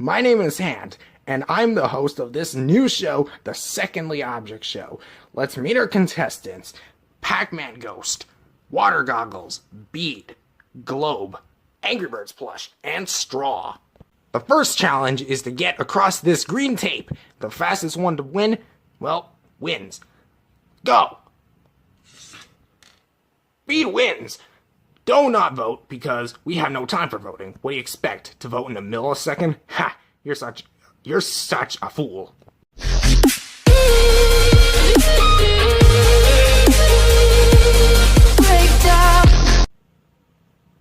My name is Hand, and I'm the host of this new show, the Secondly Object Show. Let's meet our contestants: Pac-Man Ghost, Water Goggles, Bead, Globe, Angry Birds plush, and Straw. The first challenge is to get across this green tape. The fastest one to win, well, wins. Go! Bead wins! Do not vote, because we have no time for voting. What do you expect, to vote in a millisecond? Ha! You're such a fool.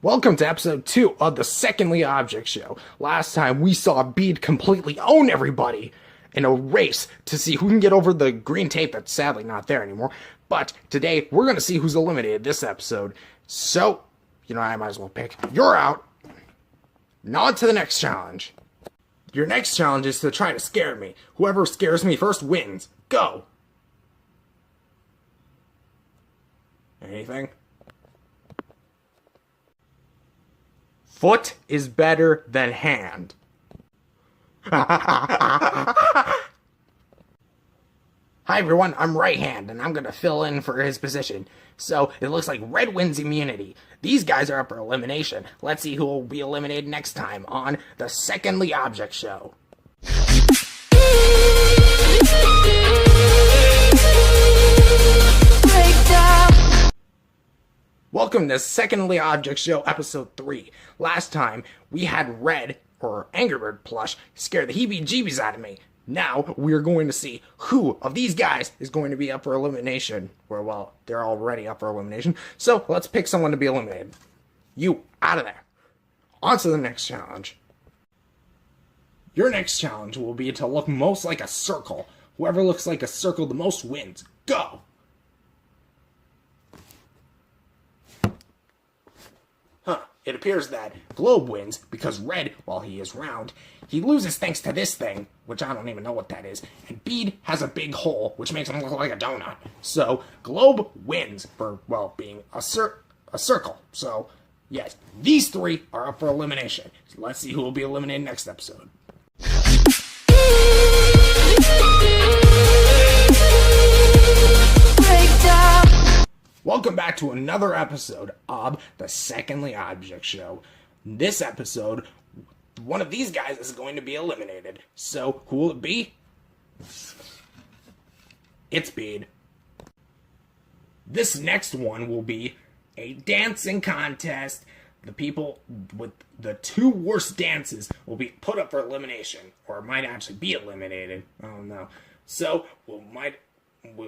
Welcome to episode 2 of the Secondly Object Show. Last time we saw Bead completely own everybody in a race to see who can get over the green tape that's sadly not there anymore. But today we're going to see who's eliminated this episode. So, I might as well pick. You're out. Now on to the next challenge. Your next challenge is to try to scare me. Whoever scares me first wins. Go! Anything? Foot is better than hand. Hi everyone, I'm Right Hand, and I'm gonna fill in for his position. So, it looks like Red wins immunity. These guys are up for elimination. Let's see who will be eliminated next time on the Secondly Object Show. Welcome to Secondly Object Show episode 3. Last time, we had Red, or Angry Bird plush, scare the heebie-jeebies out of me. Now, we're going to see who of these guys is going to be up for elimination. Well, they're already up for elimination. So, let's pick someone to be eliminated. You, out of there. On to the next challenge. Your next challenge will be to look most like a circle. Whoever looks like a circle the most wins. Go! It appears that Globe wins because Red, while he is round, he loses thanks to this thing, which I don't even know what that is, and Bead has a big hole, which makes him look like a donut. So, Globe wins for, being a circle. So, yes, these three are up for elimination. So let's see who will be eliminated next episode. Welcome back to another episode of the Secondly Object Show. This episode, one of these guys is going to be eliminated. So, who will it be? It's Bead. This next one will be a dancing contest. The people with the two worst dances will be put up for elimination, or might actually be eliminated. I don't know. So, we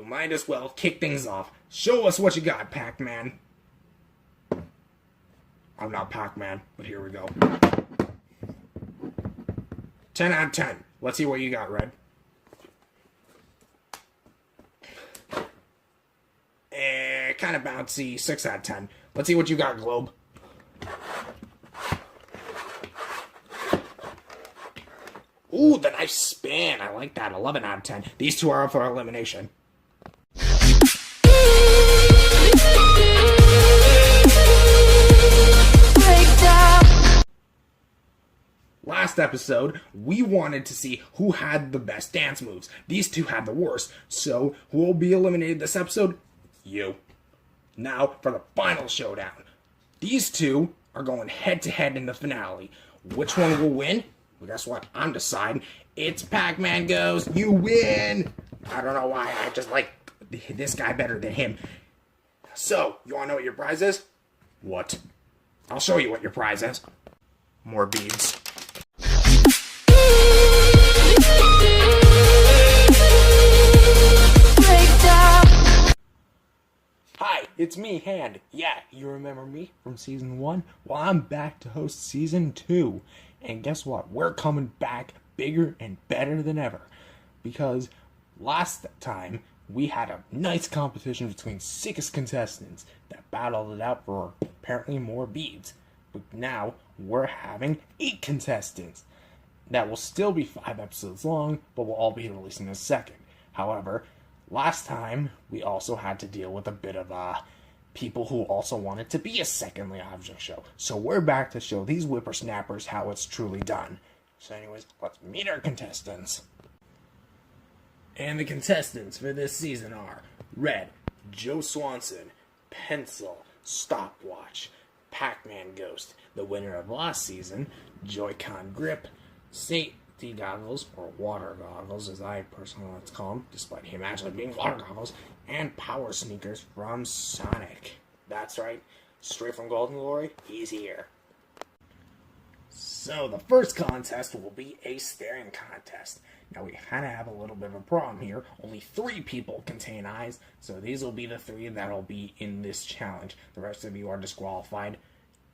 might as well kick things off. Show us what you got, Pac-Man. I'm not Pac-Man, but here we go. 10 out of 10. Let's see what you got, Red. Kind of bouncy. 6 out of 10. Let's see what you got, Globe. Ooh, the nice spin. I like that. 11 out of 10. These two are up for elimination. Last episode, we wanted to see who had the best dance moves. These two had the worst, so who will be eliminated this episode? You. Now, for the final showdown. These two are going head-to-head in the finale. Which one will win? Well, guess what? I'm deciding. It's Pac-Man Ghost. You win! I don't know why. I just like this guy better than him. So, you want to know what your prize is? What? I'll show you what your prize is. More beads. Hi, it's me, Hand. Yeah, you remember me from Season 1? Well, I'm back to host Season 2. And guess what? We're coming back bigger and better than ever. Because last time, we had a nice competition between 6 contestants that battled it out for apparently more beads. But now, we're having 8 contestants. That will still be 5 episodes long, but will all be released in a second. However, last time, we also had to deal with a bit of people who also wanted to be a Secondly Object Show. So we're back to show these whippersnappers how it's truly done. So anyways, let's meet our contestants. And the contestants for this season are Red, Joe Swanson, Pencil, Stopwatch, Pac-Man Ghost, the winner of last season, Joy-Con Grip, Safety Goggles, or Water Goggles as I personally like to call them, despite him actually being Water Goggles, and Power Sneakers from Sonic. That's right, straight from Golden Glory, he's here. So the first contest will be a staring contest. Now we kind of have a little bit of a problem here. Only 3 people contain eyes, so these will be the 3 that'll be in this challenge. The rest of you are disqualified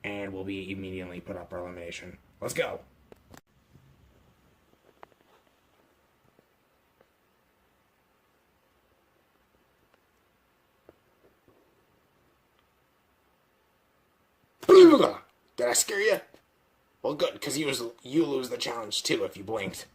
and will be immediately put up for elimination. Let's go! Did I scare you? Well, good, because you lose the challenge too if you blinked.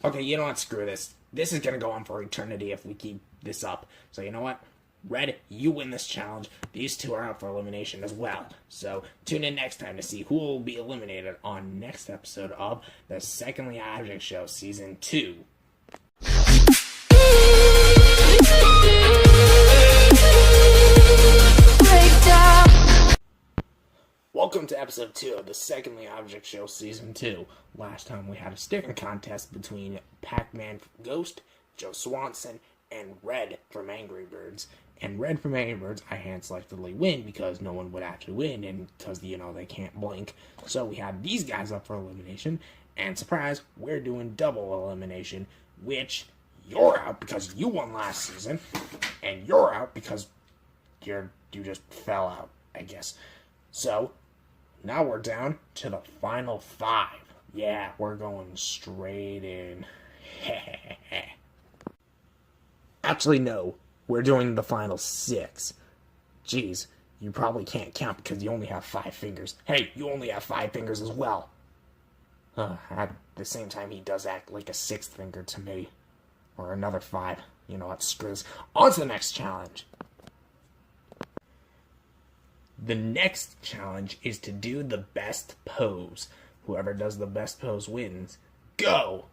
Okay, you know what? Screw this. This is going to go on for eternity if we keep this up. So you know what? Red, you win this challenge. These 2 are out for elimination as well. So tune in next time to see who will be eliminated on next episode of the Secondly Object Show Season 2. Welcome to episode 2 of the Secondly Object Show Season 2. Last time we had a staring contest between Pac-Man Ghost, Joe Swanson, and Red from Angry Birds. And Red from Angry Birds, I hand-selectedly win because no one would actually win, and because, you know, they can't blink. So we had these guys up for elimination, and surprise, we're doing double elimination, which you're out because you won last season, and you're out because you just fell out, I guess. So now we're down to the final 5. Yeah, we're going straight in. Actually, no. We're doing the final 6. Jeez, you probably can't count because you only have 5 fingers. Hey, you only have 5 fingers as well. At the same time, he does act like a 6th finger to me. Or another 5. You know what, screw this. On to the next challenge. The next challenge is to do the best pose. Whoever does the best pose wins. Go!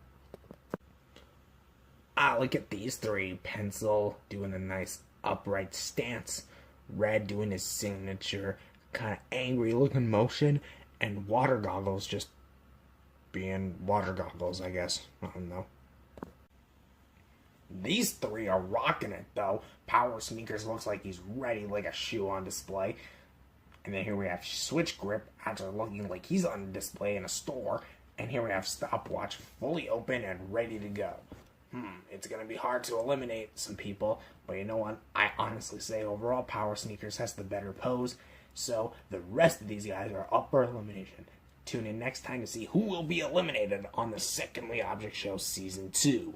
Look at these 3. Pencil doing a nice upright stance. Red doing his signature kind of angry looking motion. And Water Goggles just being Water Goggles, I guess. I don't know. These 3 are rocking it, though. Power Sneakers looks like he's ready like a shoe on display. And then here we have Switch Grip, actually looking like he's on display in a store. And here we have Stopwatch, fully open and ready to go. It's going to be hard to eliminate some people. But you know what? I honestly say overall, Power Sneakers has the better pose. So the rest of these guys are up for elimination. Tune in next time to see who will be eliminated on the Secondly Object Show Season 2.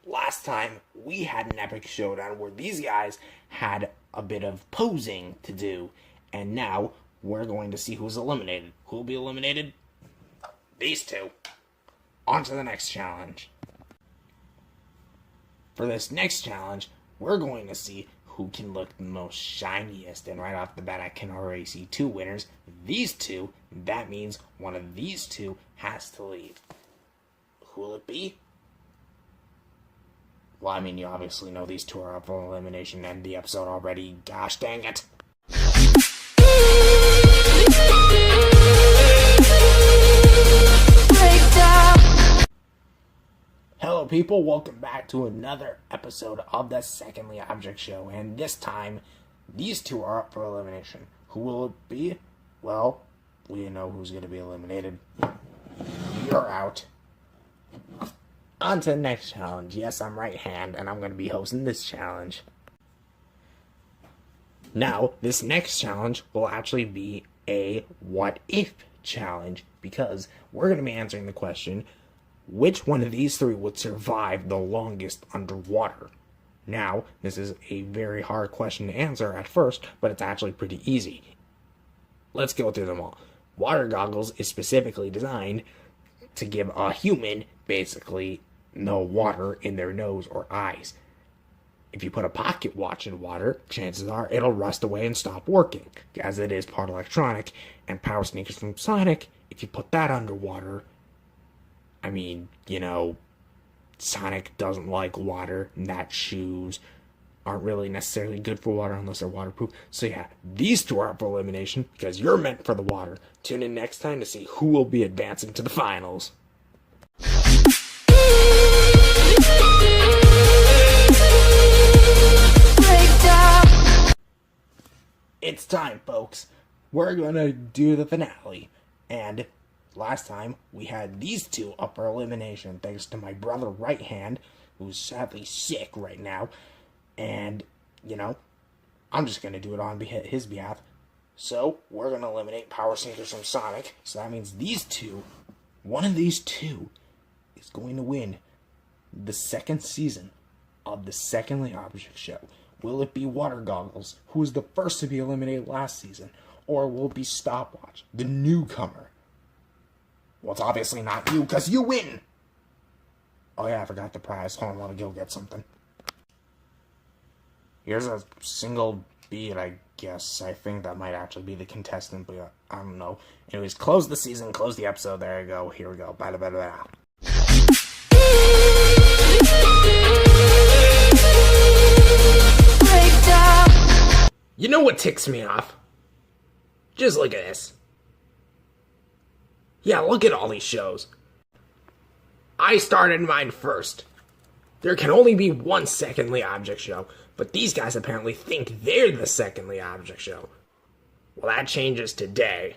Last time, we had an epic showdown where these guys had a bit of posing to do. And now, we're going to see who's eliminated. Who will be eliminated? These 2. On to the next challenge. For this next challenge, we're going to see who can look the most shiniest. And right off the bat, I can already see 2 winners. These 2, that means one of these 2 has to leave. Who will it be? Well, I mean, you obviously know these 2 are up for elimination and the episode already. Gosh dang it. Hello people, welcome back to another episode of the Secondly Object Show. And this time, these 2 are up for elimination. Who will it be? Well, we know who's going to be eliminated. You're out. On to the next challenge. Yes, I'm right hand, and I'm going to be hosting this challenge. Now, this next challenge will actually be a what-if challenge, because we're going to be answering the question, which one of these 3 would survive the longest underwater? Now, this is a very hard question to answer at first, but it's actually pretty easy. Let's go through them all. Water Goggles is specifically designed to give a human, basically, no water in their nose or eyes. If you put a pocket watch in water, chances are it'll rust away and stop working, as it is part electronic. And power sneakers from Sonic, if you put that underwater, I mean, Sonic doesn't like water, and that shoes aren't really necessarily good for water unless they're waterproof. So yeah, these two are up for elimination because you're meant for the water. Tune in next time to see who will be advancing to the finals. It's time, folks. We're gonna do the finale. And last time, we had these two up for elimination thanks to my brother Right Hand, who's sadly sick right now. And, I'm just gonna do it on his behalf. So, we're gonna eliminate Power Sneakers from Sonic. So that means one of these two, is going to win the second season of the Secondly Object Show. Will it be Water Goggles, who was the first to be eliminated last season? Or will it be Stopwatch, the newcomer? Well, it's obviously not you, because you win! Oh yeah, I forgot the prize. Hold on, I want to go get something. Here's a single bead, I guess. I think that might actually be the contestant, but I don't know. Anyways, close the season, close the episode. There you go. Here we go. Bye, bye, bye, bye. You know what ticks me off? Just look at this. Yeah, look at all these shows. I started mine first. There can only be one Secondly Object Show, but these guys apparently think they're the Secondly Object Show. Well, that changes today.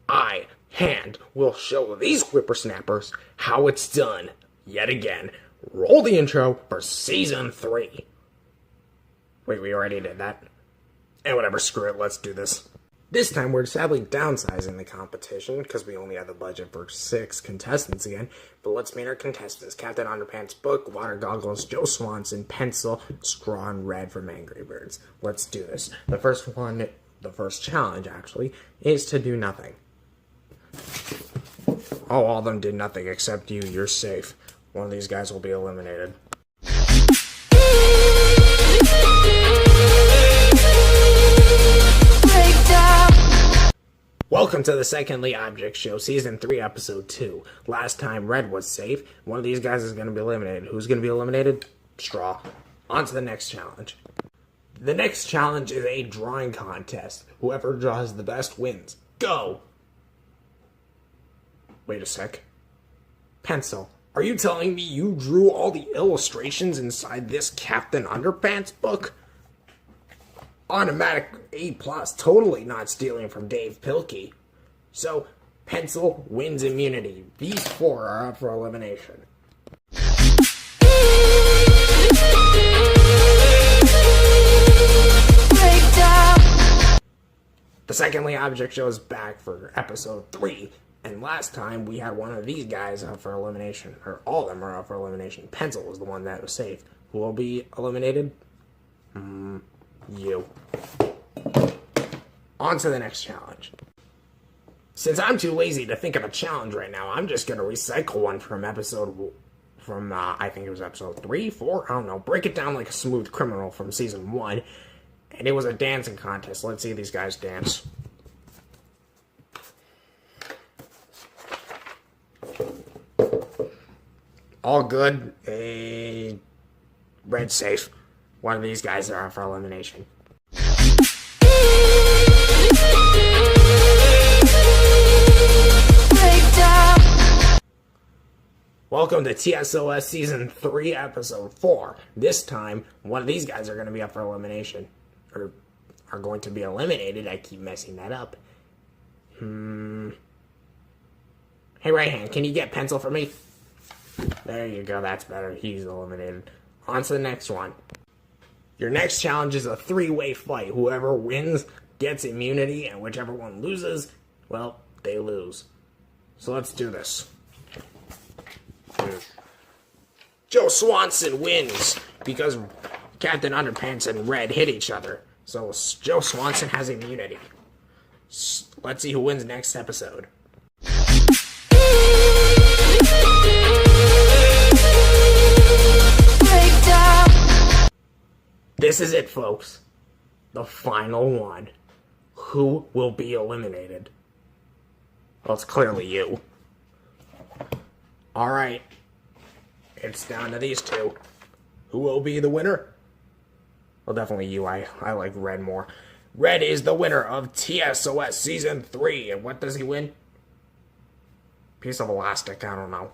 I, Hand, will show these whippersnappers how it's done. Yet again. Roll the intro for Season 3. Wait, we already did that. And whatever, screw it, let's do this. This time we're sadly downsizing the competition because we only have the budget for 6 contestants again. But let's meet our contestants. Captain Underpants Book, Water Goggles, Joe Swanson, Pencil, Straw, and Red from Angry Birds. Let's do this. The first challenge actually, is to do nothing. Oh, all of them did nothing except you. You're safe. One of these guys will be eliminated. Welcome to the Secondly Object Show, Season 3, Episode 2. Last time, Red was safe. One of these guys is going to be eliminated. Who's going to be eliminated? Straw. On to the next challenge. The next challenge is a drawing contest. Whoever draws the best wins. Go! Wait a sec. Pencil, are you telling me you drew all the illustrations inside this Captain Underpants book? Automatic A+, totally not stealing from Dave Pilkey. So, Pencil wins immunity. These 4 are up for elimination. The Secondly Object Show is back for Episode 3. And last time, we had one of these guys up for elimination. Or all of them are up for elimination. Pencil was the one that was safe. Who will be eliminated? You. On to the next challenge. Since I'm too lazy to think of a challenge right now, I'm just going to recycle one from I think it was episode 3, 4, I don't know. Break it down like a smooth criminal from season 1. And it was a dancing contest. Let's see these guys dance. All good. Red safe. One of these guys are up for elimination. Welcome to TSOS Season 3, Episode 4. This time, one of these guys are going to be up for elimination. Or are going to be eliminated. I keep messing that up. Hey, Right Hand, can you get Pencil for me? There you go, that's better. He's eliminated. On to the next one. Your next challenge is a 3-way fight. Whoever wins gets immunity, and whichever one loses, well, they lose. So let's do this. Joe Swanson wins because Captain Underpants and Red hit each other. So Joe Swanson has immunity. Let's see who wins next episode. This is it, folks. The final one. Who will be eliminated? Well, it's clearly you. Alright. It's down to these two. Who will be the winner? Well, definitely you. I like Red more. Red is the winner of TSOS Season 3. And what does he win? Piece of elastic, I don't know.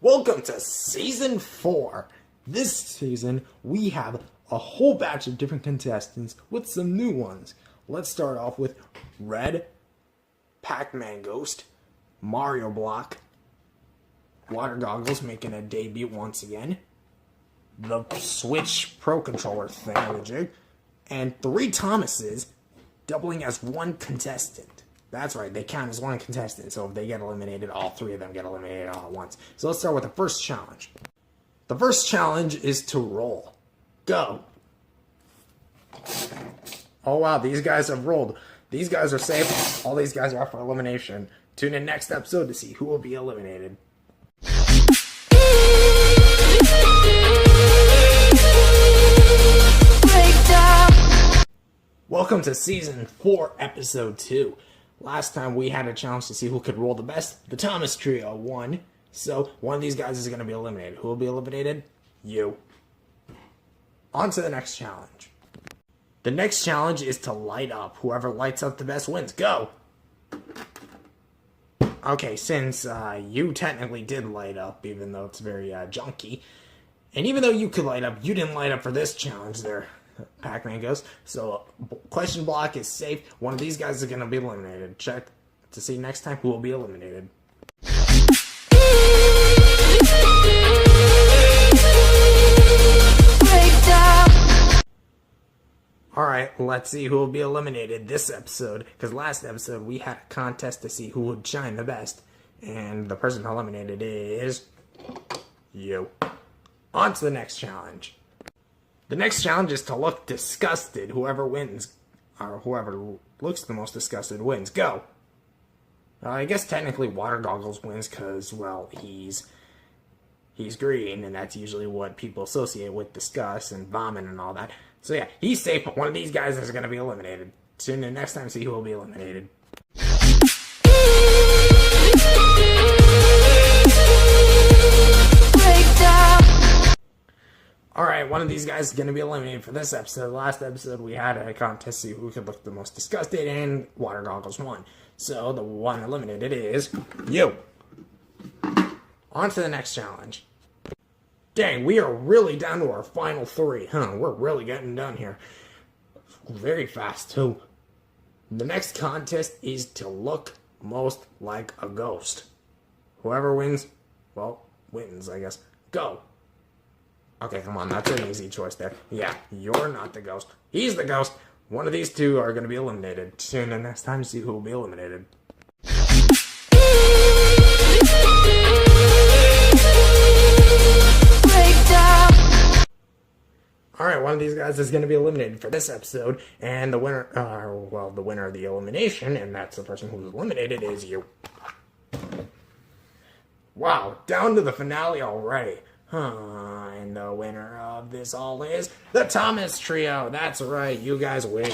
Welcome to Season 4. This season, we have a whole batch of different contestants with some new ones. Let's start off with Red, Pac-Man Ghost, Mario Block, Water Goggles making a debut once again, the Switch Pro Controller thingamajig, and 3 Thomases doubling as one contestant. That's right, they count as one contestant, so if they get eliminated, all 3 of them get eliminated all at once. So let's start with the first challenge. The first challenge is to roll. Go! Oh wow, these guys have rolled. These guys are safe. All these guys are up for elimination. Tune in next episode to see who will be eliminated. Welcome to Season 4, Episode 2. Last time we had a challenge to see who could roll the best. The Thomas Trio won. So one of these guys is going to be eliminated. Who will be eliminated? You. On to the next challenge. The next challenge is to light up. Whoever lights up the best wins. Go! Okay, since you technically did light up, even though it's very junky, and even though you could light up, you didn't light up for this challenge there, Pac-Man Ghost. So, question block is safe. One of these guys is going to be eliminated. Check to see next time who will be eliminated. Alright, let's see who will be eliminated this episode, because last episode we had a contest to see who would shine the best, and the person eliminated is you. On to the next challenge. The next challenge is to look disgusted. Whoever wins, or whoever looks the most disgusted wins. Go! I guess technically Water Goggles wins because, well, he's green, and that's usually what people associate with disgust and vomit and all that. So yeah, he's safe, but one of these guys is going to be eliminated. Tune in next time to see who will be eliminated. Alright, one of these guys is going to be eliminated for this episode. Last episode we had a contest to see who could look the most disgusted, and Water Goggles won. So the one eliminated is you. On to the next challenge. Dang, we are really down to our final 3, huh? We're really getting done here. Very fast, too. The next contest is to look most like a ghost. Whoever wins, well, wins, I guess. Go! Okay, come on, that's an easy choice there. Yeah, you're not the ghost. He's the ghost. One of these two are going to be eliminated. Tune in next time to see who will be eliminated. Alright, one of these guys is going to be eliminated for this episode, and the winner, the winner of the elimination, and that's the person who's eliminated, is you. Wow, down to the finale already. And the winner of this all is the Thomas Trio. That's right, you guys win.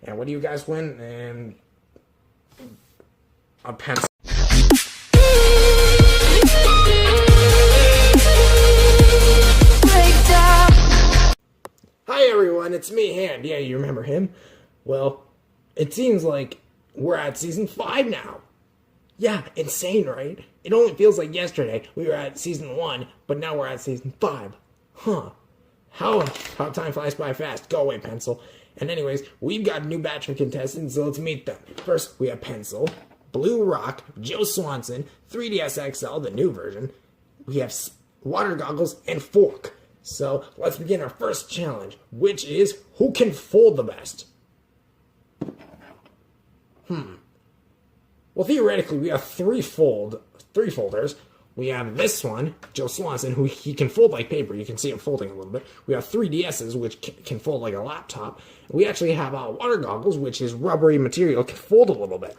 And what do you guys win? And a pencil. Hi everyone, it's me, Hand. Yeah, you remember him? Well, it seems like we're at Season 5 now. Yeah, insane, right? It only feels like yesterday we were at Season 1, but now we're at Season 5. Huh. How time flies by fast. Go away, Pencil. And anyways, we've got a new batch of contestants, so let's meet them. First, we have Pencil, Blue Rock, Joe Swanson, 3DS XL, the new version. We have Water Goggles, and Fork. So, let's begin our first challenge, which is, who can fold the best? Well, theoretically, we have three folders. We have this one, Joe Swanson, who he can fold like paper. You can see him folding a little bit. We have 3DSs, which can fold like a laptop. We actually have Water Goggles, which is rubbery material, can fold a little bit.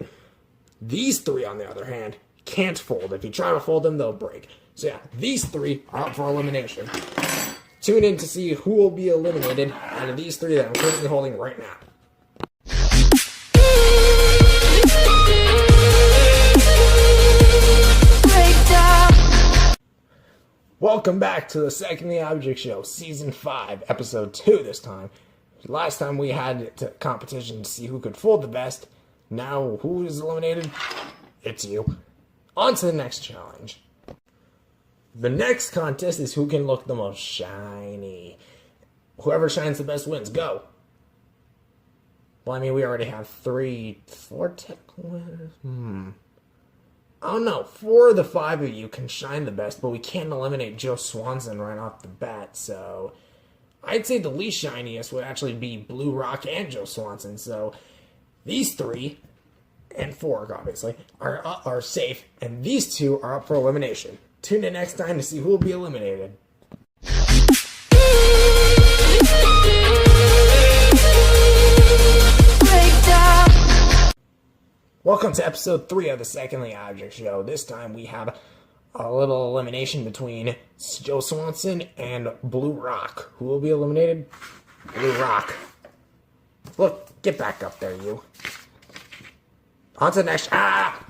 These three, on the other hand, can't fold. If you try to fold them, they'll break. So yeah, these three are up for elimination. Tune in to see who will be eliminated out of these three that I'm currently holding right now. Welcome back to the Second the Object Show, Season 5, Episode 2 this time. Last time we had a competition to see who could fold the best. Now, who is eliminated? It's you. On to the next challenge. The next contest is who can look the most shiny. Whoever shines the best wins. Go. Well, I mean, we already have 4 technical winners. I don't know. 4 of the 5 of you can shine the best, but we can't eliminate Joe Swanson right off the bat, so I'd say the least shiniest would actually be Blue Rock and Joe Swanson. So these 3 and 4, obviously, are safe, and these 2 are up for elimination. Tune in next time to see who will be eliminated. Welcome to episode 3 of the Second the Object Show. This time we have a little elimination between Joe Swanson and Blue Rock. Who will be eliminated? Blue Rock. Look, get back up there, you. On to the next. Ah!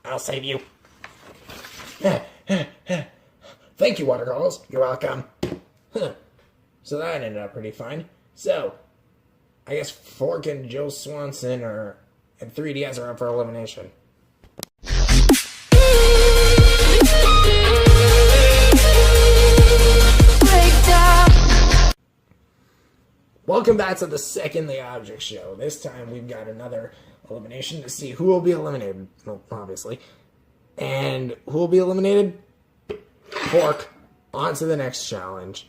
I'll save you. Thank you, Watercolors. You're welcome. So that ended up pretty fine. So, I guess Fork and Joe Swanson and 3DS are up for elimination. Welcome back to the Second the Object Show. This time we've got another elimination to see who will be eliminated. Well, obviously. And who will be eliminated? Fork. On to the next challenge.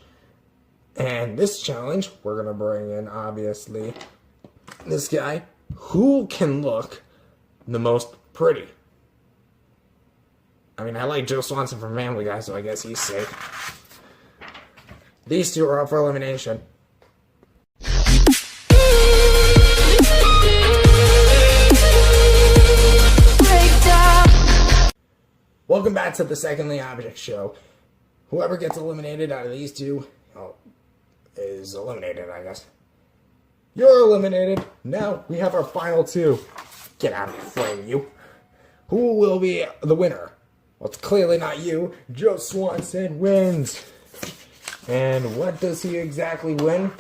And this challenge, we're going to bring in, obviously, this guy. Who can look the most pretty? I mean, I like Joe Swanson from Family Guy, so I guess he's safe. These 2 are up for elimination. Welcome back to the Second the Object Show. Whoever gets eliminated out of these 2 is eliminated, I guess. You're eliminated. Now we have our final 2. Get out of the frame, you. Who will be the winner? Well, it's clearly not you. Joe Swanson wins. And what does he exactly win?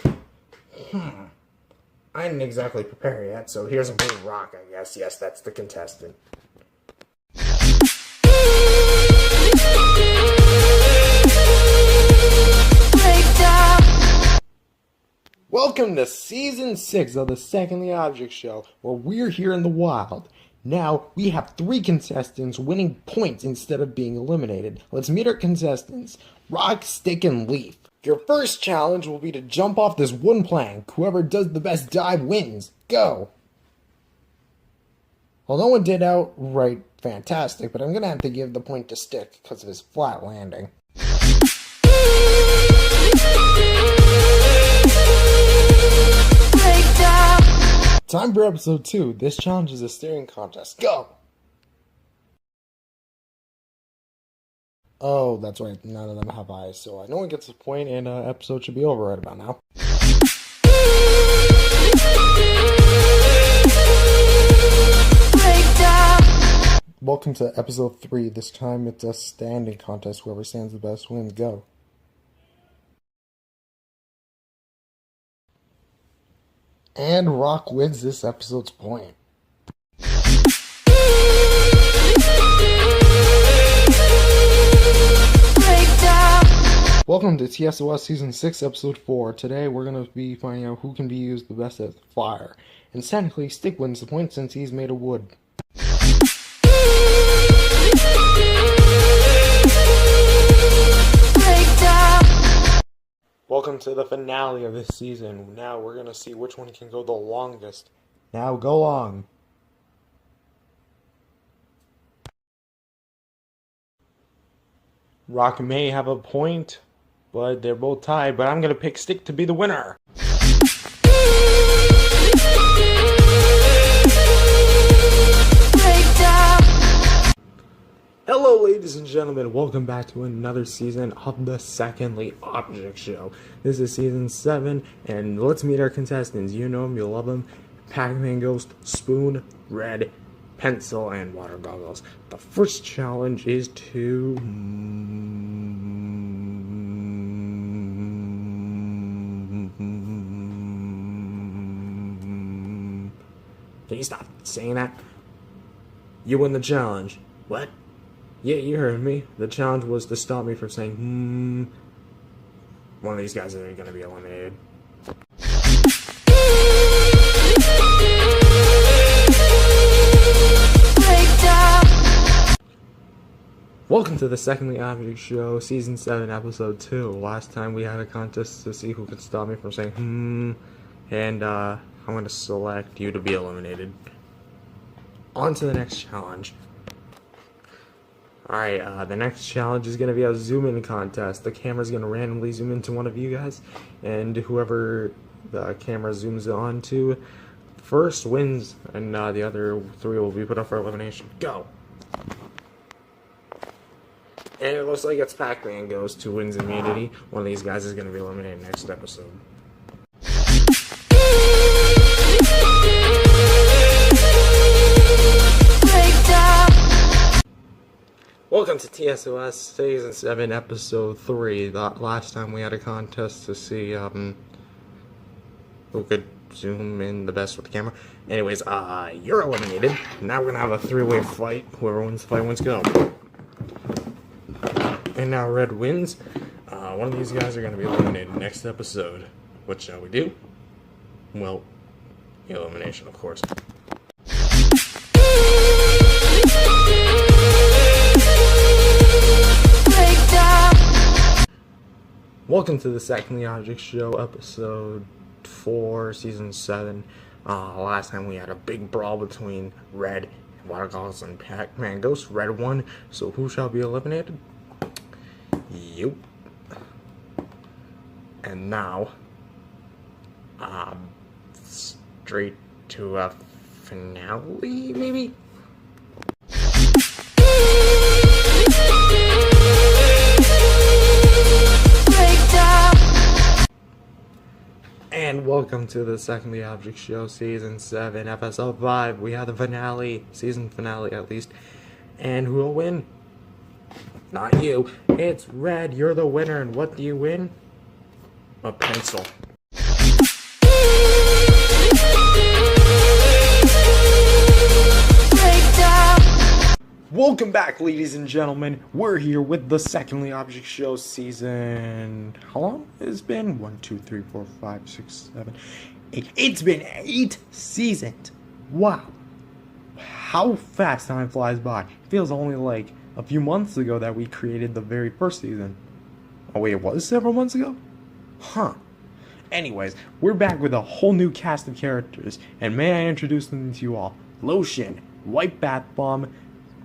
I didn't exactly prepare yet, so here's a Blue Rock, I guess. Yes, that's the contestant. Welcome to Season 6 of the Second the Object Show, where we're here in the wild. Now, we have 3 contestants winning points instead of being eliminated. Let's meet our contestants. Rock, Stick, and Leaf. Your first challenge will be to jump off this wooden plank. Whoever does the best dive wins. Go! Well, no one did outright fantastic, but I'm going to have to give the point to Stick because of his flat landing. Time for episode 2. This challenge is a staring contest. Go! Oh, that's right. None of them have eyes, so no one gets a point, and episode should be over right about now. Welcome to episode 3. This time it's a standing contest. Whoever stands the best wins. Go. And Rock wins this episode's point. Welcome to TSOS Season 6, Episode 4. Today we're going to be finding out who can be used the best at fire. And technically, Stick wins the point since he's made of wood. Welcome to the finale of this season. Now we're going to see which one can go the longest. Now go long. Rock may have a point, but they're both tied, but I'm gonna pick Stick to be the winner. Hello ladies and gentlemen, welcome back to another season of the Secondly Object Show. This is season 7, and let's meet our contestants. You know them, you love them. Pac-Man Ghost, Spoon, Red, Pencil, and Water Goggles. The first challenge is to... Can you stop saying that? You win the challenge. What? Yeah, you heard me. The challenge was to stop me from saying, One of these guys are going to be eliminated. Welcome to the Secondly Object Show, Season 7, Episode 2. Last time we had a contest to see who could stop me from saying, and I'm going to select you to be eliminated. On to the next challenge. Alright, the next challenge is going to be a zoom-in contest. The camera's going to randomly zoom into one of you guys, and whoever the camera zooms on to first wins, and the other 3 will be put up for elimination. Go! And it looks like it's Pac-Man Ghost who wins immunity. One of these guys is going to be eliminated next episode. Welcome to TSOS Season 7, Episode 3. The last time we had a contest to see who could zoom in the best with the camera. Anyways, you're eliminated. Now we're going to have a 3-way fight. Whoever wins the fight wins go. And now Red wins. One of these guys are going to be eliminated next episode. What shall we do? Well, elimination, of course. Welcome to the Secondly Object Show, Episode 4, Season 7. Last time we had a big brawl between Red, Water Goggles, and Pac-Man Ghost. Red won, so who shall be eliminated? You. And now, straight to a finale, maybe? And welcome to the Secondly Object Show, Season 7, Episode 5. We have the finale, season finale at least. And who will win? Not you. It's Red. You're the winner. And what do you win? A pencil. Welcome back, ladies and gentlemen. We're here with the Secondly Object Show season... How long has it been? 1, 2, 3, 4, 5, 6, 7, 8. It's been 8 seasons. Wow. How fast time flies by. It feels only like a few months ago that we created the very first season. Oh wait, it was several months ago? Huh. Anyways, we're back with a whole new cast of characters, and may I introduce them to you all. Lotion, White Bath Bomb,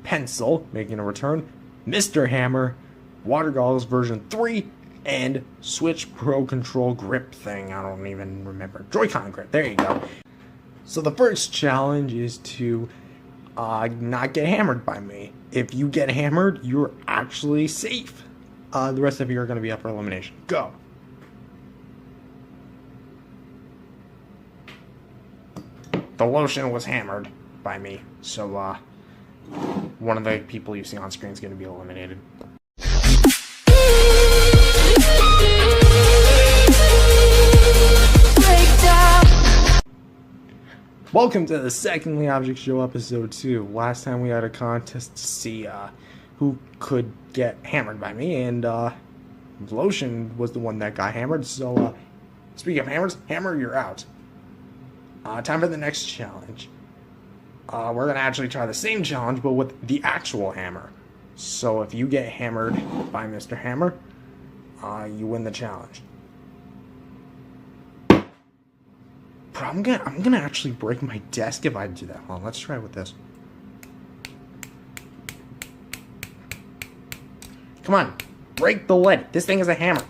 Pencil, making a return, Mr. Hammer, Water Goggles version 3, and Switch Pro Control grip thing. I don't even remember. Joy-Con grip, there you go. So the first challenge is to not get hammered by me. If you get hammered, you're actually safe. The rest of you are going to be up for elimination. Go. The Lotion was hammered by me, so one of the people you see on screen is going to be eliminated. Welcome to the Secondly Object Show Episode 2. Last time we had a contest to see who could get hammered by me, and Lotion was the one that got hammered, so speaking of hammers, Hammer, you're out. Time for the next challenge. We're going to actually try the same challenge, but with the actual hammer. So if you get hammered by Mr. Hammer, you win the challenge. Bro, I'm gonna actually break my desk if I do that. Hold on, let's try with this. Come on, break the lid. This thing is a hammer.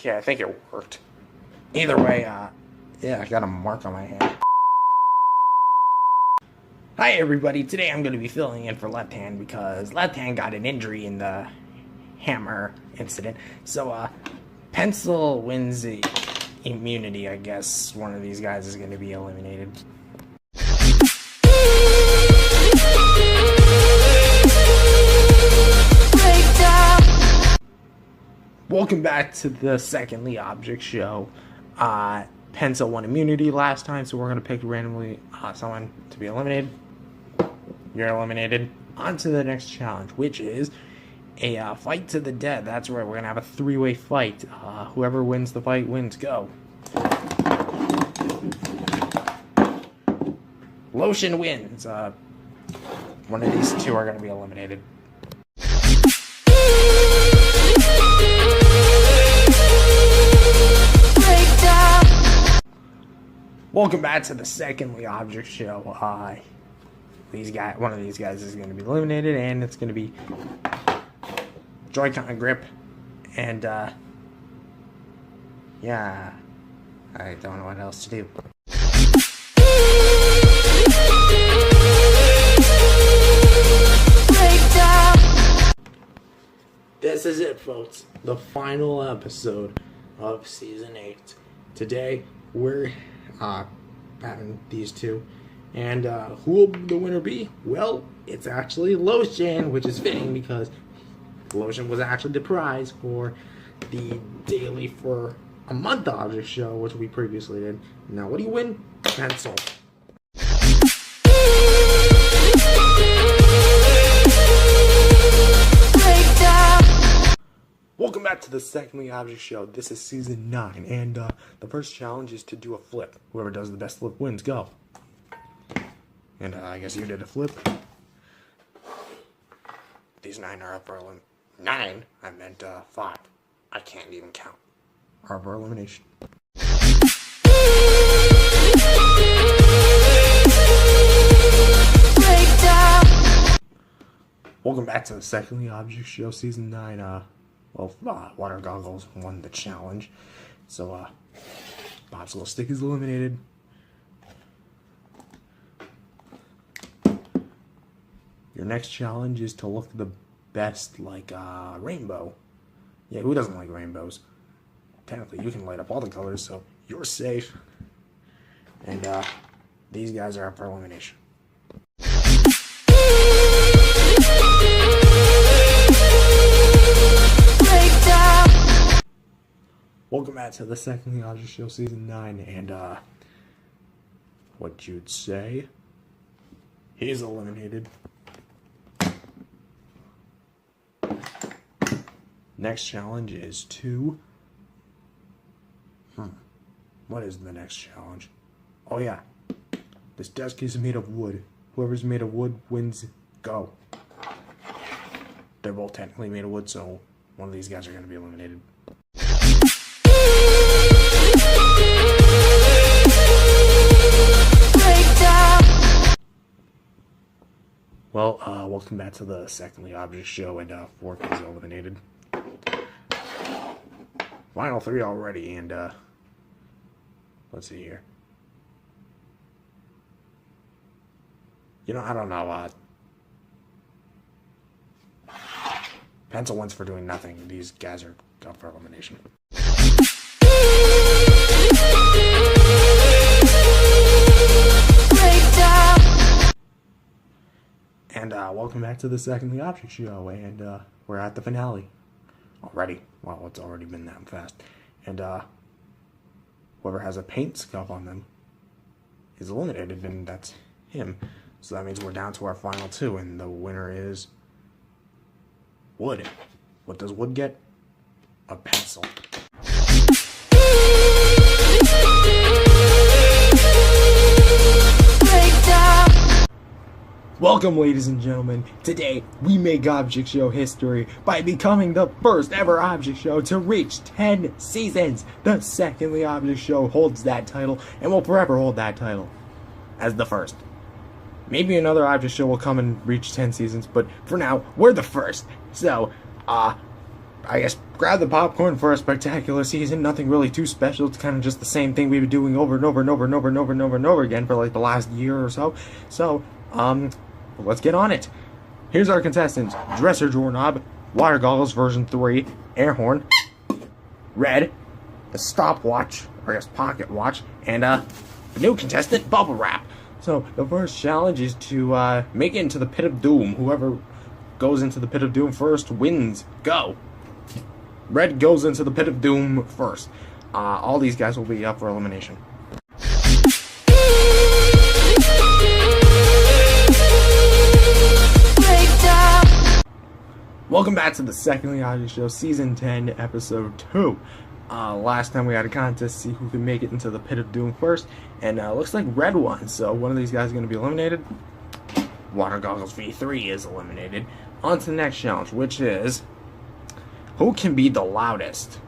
Okay, I think it worked. Either way, yeah, I got a mark on my hand. Hi everybody, today I'm going to be filling in for Left Hand because Left Hand got an injury in the hammer incident. So, Pencil wins the immunity, I guess. One of these guys is going to be eliminated. Welcome back to the Secondly Object Show. Pencil won immunity last time, so we're going to pick randomly someone to be eliminated. You're eliminated. On to the next challenge, which is a fight to the death. That's right, we're going to have a three-way fight. Whoever wins the fight wins. Go. Lotion wins. One of these two are going to be eliminated. Welcome back to the Secondly Object Show. One of these guys is going to be eliminated, and it's going to be Joy-Con grip, and yeah, I don't know what else to do. This is it, folks. The final episode of Season 8. Today, we're having these two. And who will the winner be? Well, it's actually Lotion, which is fitting because Lotion was actually the prize for the daily for a month object show, which we previously did. Now, what do you win? Pencil. Welcome back to the Secondly Object Show. This is Season 9, and the first challenge is to do a flip. Whoever does the best flip wins. Go. And I guess you did a flip. These 9 are up for 9? I meant 5. I can't even count. Are for elimination. Welcome back to the Secondly Object Show Season 9. Water Goggles won the challenge. So, Popsicle Stick is eliminated. Your next challenge is to look the best like rainbow. Yeah, who doesn't like rainbows? Technically, you can light up all the colors, so you're safe. And these guys are up for elimination. Welcome back to the Secondly Object Show Season 9, and what you'd say? He's eliminated. Next challenge is to... What is the next challenge? Oh yeah. This desk is made of wood. Whoever's made of wood wins. Go. They're both technically made of wood, so one of these guys are going to be eliminated. Well, welcome back to the Secondly Object Show, and Fork is eliminated. Final 3 already, and let's see here. You know, I don't know. Pencil wins for doing nothing. These guys are up for elimination. And welcome back to the Secondly Object Show, and we're at the finale already. Well, it's already been that fast. And whoever has a paint scuff on them is eliminated, and that's him. So that means we're down to our final 2, and the winner is wood. What does wood get? A pencil. Welcome, ladies and gentlemen. Today, we make Object Show history by becoming the first ever Object Show to reach 10 seasons. The Secondly Object Show holds that title and will forever hold that title as the first. Maybe another Object Show will come and reach 10 seasons, but for now, we're the first. So, I guess, grab the popcorn for a spectacular season. Nothing really too special. It's kind of just the same thing we've been doing over and over and over and over and over and over and over again for like the last year or so. So, let's get on it. Here's our contestants: Dresser Doorknob, Water Goggles version 3, Air Horn, Red, the Stopwatch, or I guess Pocket Watch, and the new contestant, Bubble Wrap. So the first challenge is to make it into the Pit of Doom. Whoever goes into the Pit of Doom first wins. Go. Red goes into the Pit of Doom first. All these guys will be up for elimination. Welcome back to the Secondly Object Show, Season 10, Episode 2. Last time we had a contest to see who can make it into the Pit of Doom first, and looks like Red won, so one of these guys is going to be eliminated. Water Goggles V3 is eliminated. On to the next challenge, which is, who can be the loudest?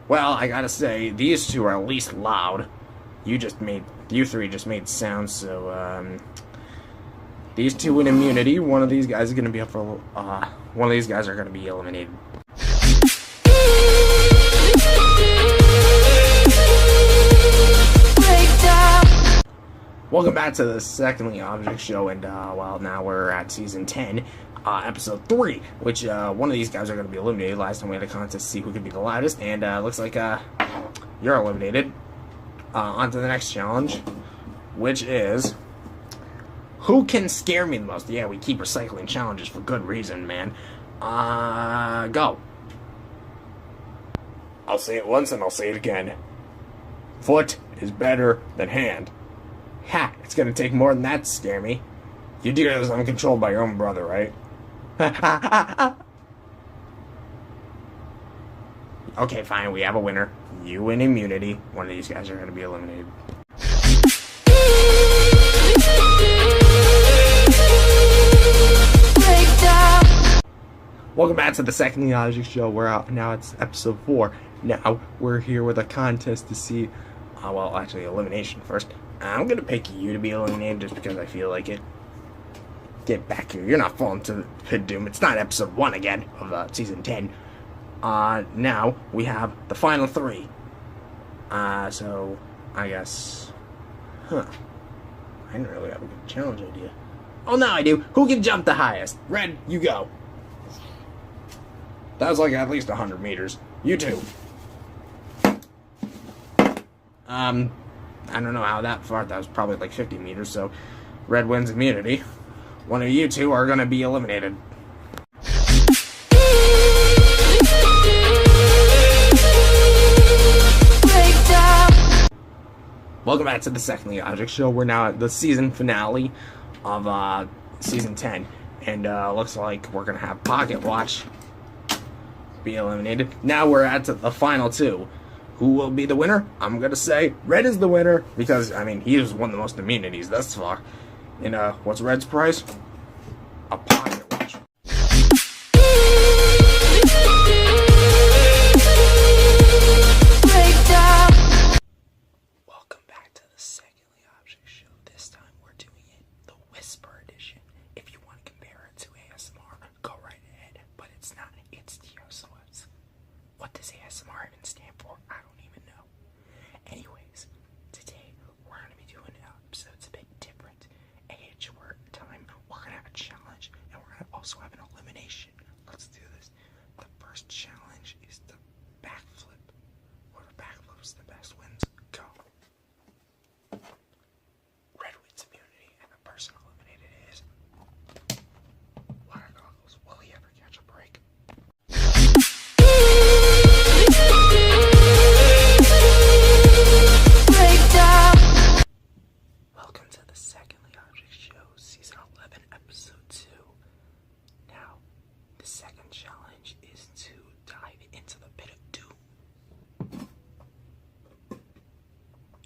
Well, I gotta say, these two are at least loud. You three just made sounds, so, these two win immunity. One of these guys is gonna be up for, one of these guys are gonna be eliminated. Welcome back to the Secondly Object Show, and, well, now we're at Season 10, Episode 3, which, one of these guys are going to be eliminated. Last time we had a contest to see who could be the loudest, and, looks like, you're eliminated. On to the next challenge, which is, who can scare me the most? Yeah, we keep recycling challenges for good reason, man. Go. I'll say it once, and I'll say it again. Foot is better than hand. Ha! It's gonna take more than that to scare me. You do this uncontrolled by your own brother, right? Okay, fine, we have a winner. You win immunity. One of these guys are gonna be eliminated. Welcome back to the Secondly Object Show. We're out now. It's episode 4. Now we're here with a contest to see. Well, actually, elimination first. I'm gonna pick you to be eliminated just because I feel like it. Get back here. You're not falling to the Pit of Doom. It's not episode 1 again of Season 10. Now we have the final 3. So I guess. I didn't really have a good challenge idea. Oh, now I do. Who can jump the highest? Red, you go. That was like at least 100 meters. You two. I don't know how that far. That was probably like 50 meters, so Red wins immunity. One of you two are going to be eliminated. Welcome back to the Secondly Object Show. We're now at the season finale of Season 10. And looks like we're going to have Pocket Watch be eliminated. Now we're at the final 2. Who will be the winner? I'm going to say Red is the winner because, I mean, he has won the most immunities thus far. And what's Red's prize? A Pocket Watch. Welcome back to the Secondly Object Show. This time we're doing it the Whisper Edition. If you want to compare it to ASMR, go right ahead. But it's not. It's TSOS. What does ASMR even stand for? I don't even know. Anyways, today we're going to be doing episodes a bit different. A short time. We're going to have a challenge, and we're going to also have an elimination. Let's do this. The first challenge is the backflip. Whoever backflips the best wins. Go. Red wins immunity, and the person eliminated is Water Goggles. Will he ever catch a break? Welcome to the Secondly Object Show, Season 11, Episode 2. Now, the second challenge is to dive into the Pit of Doom.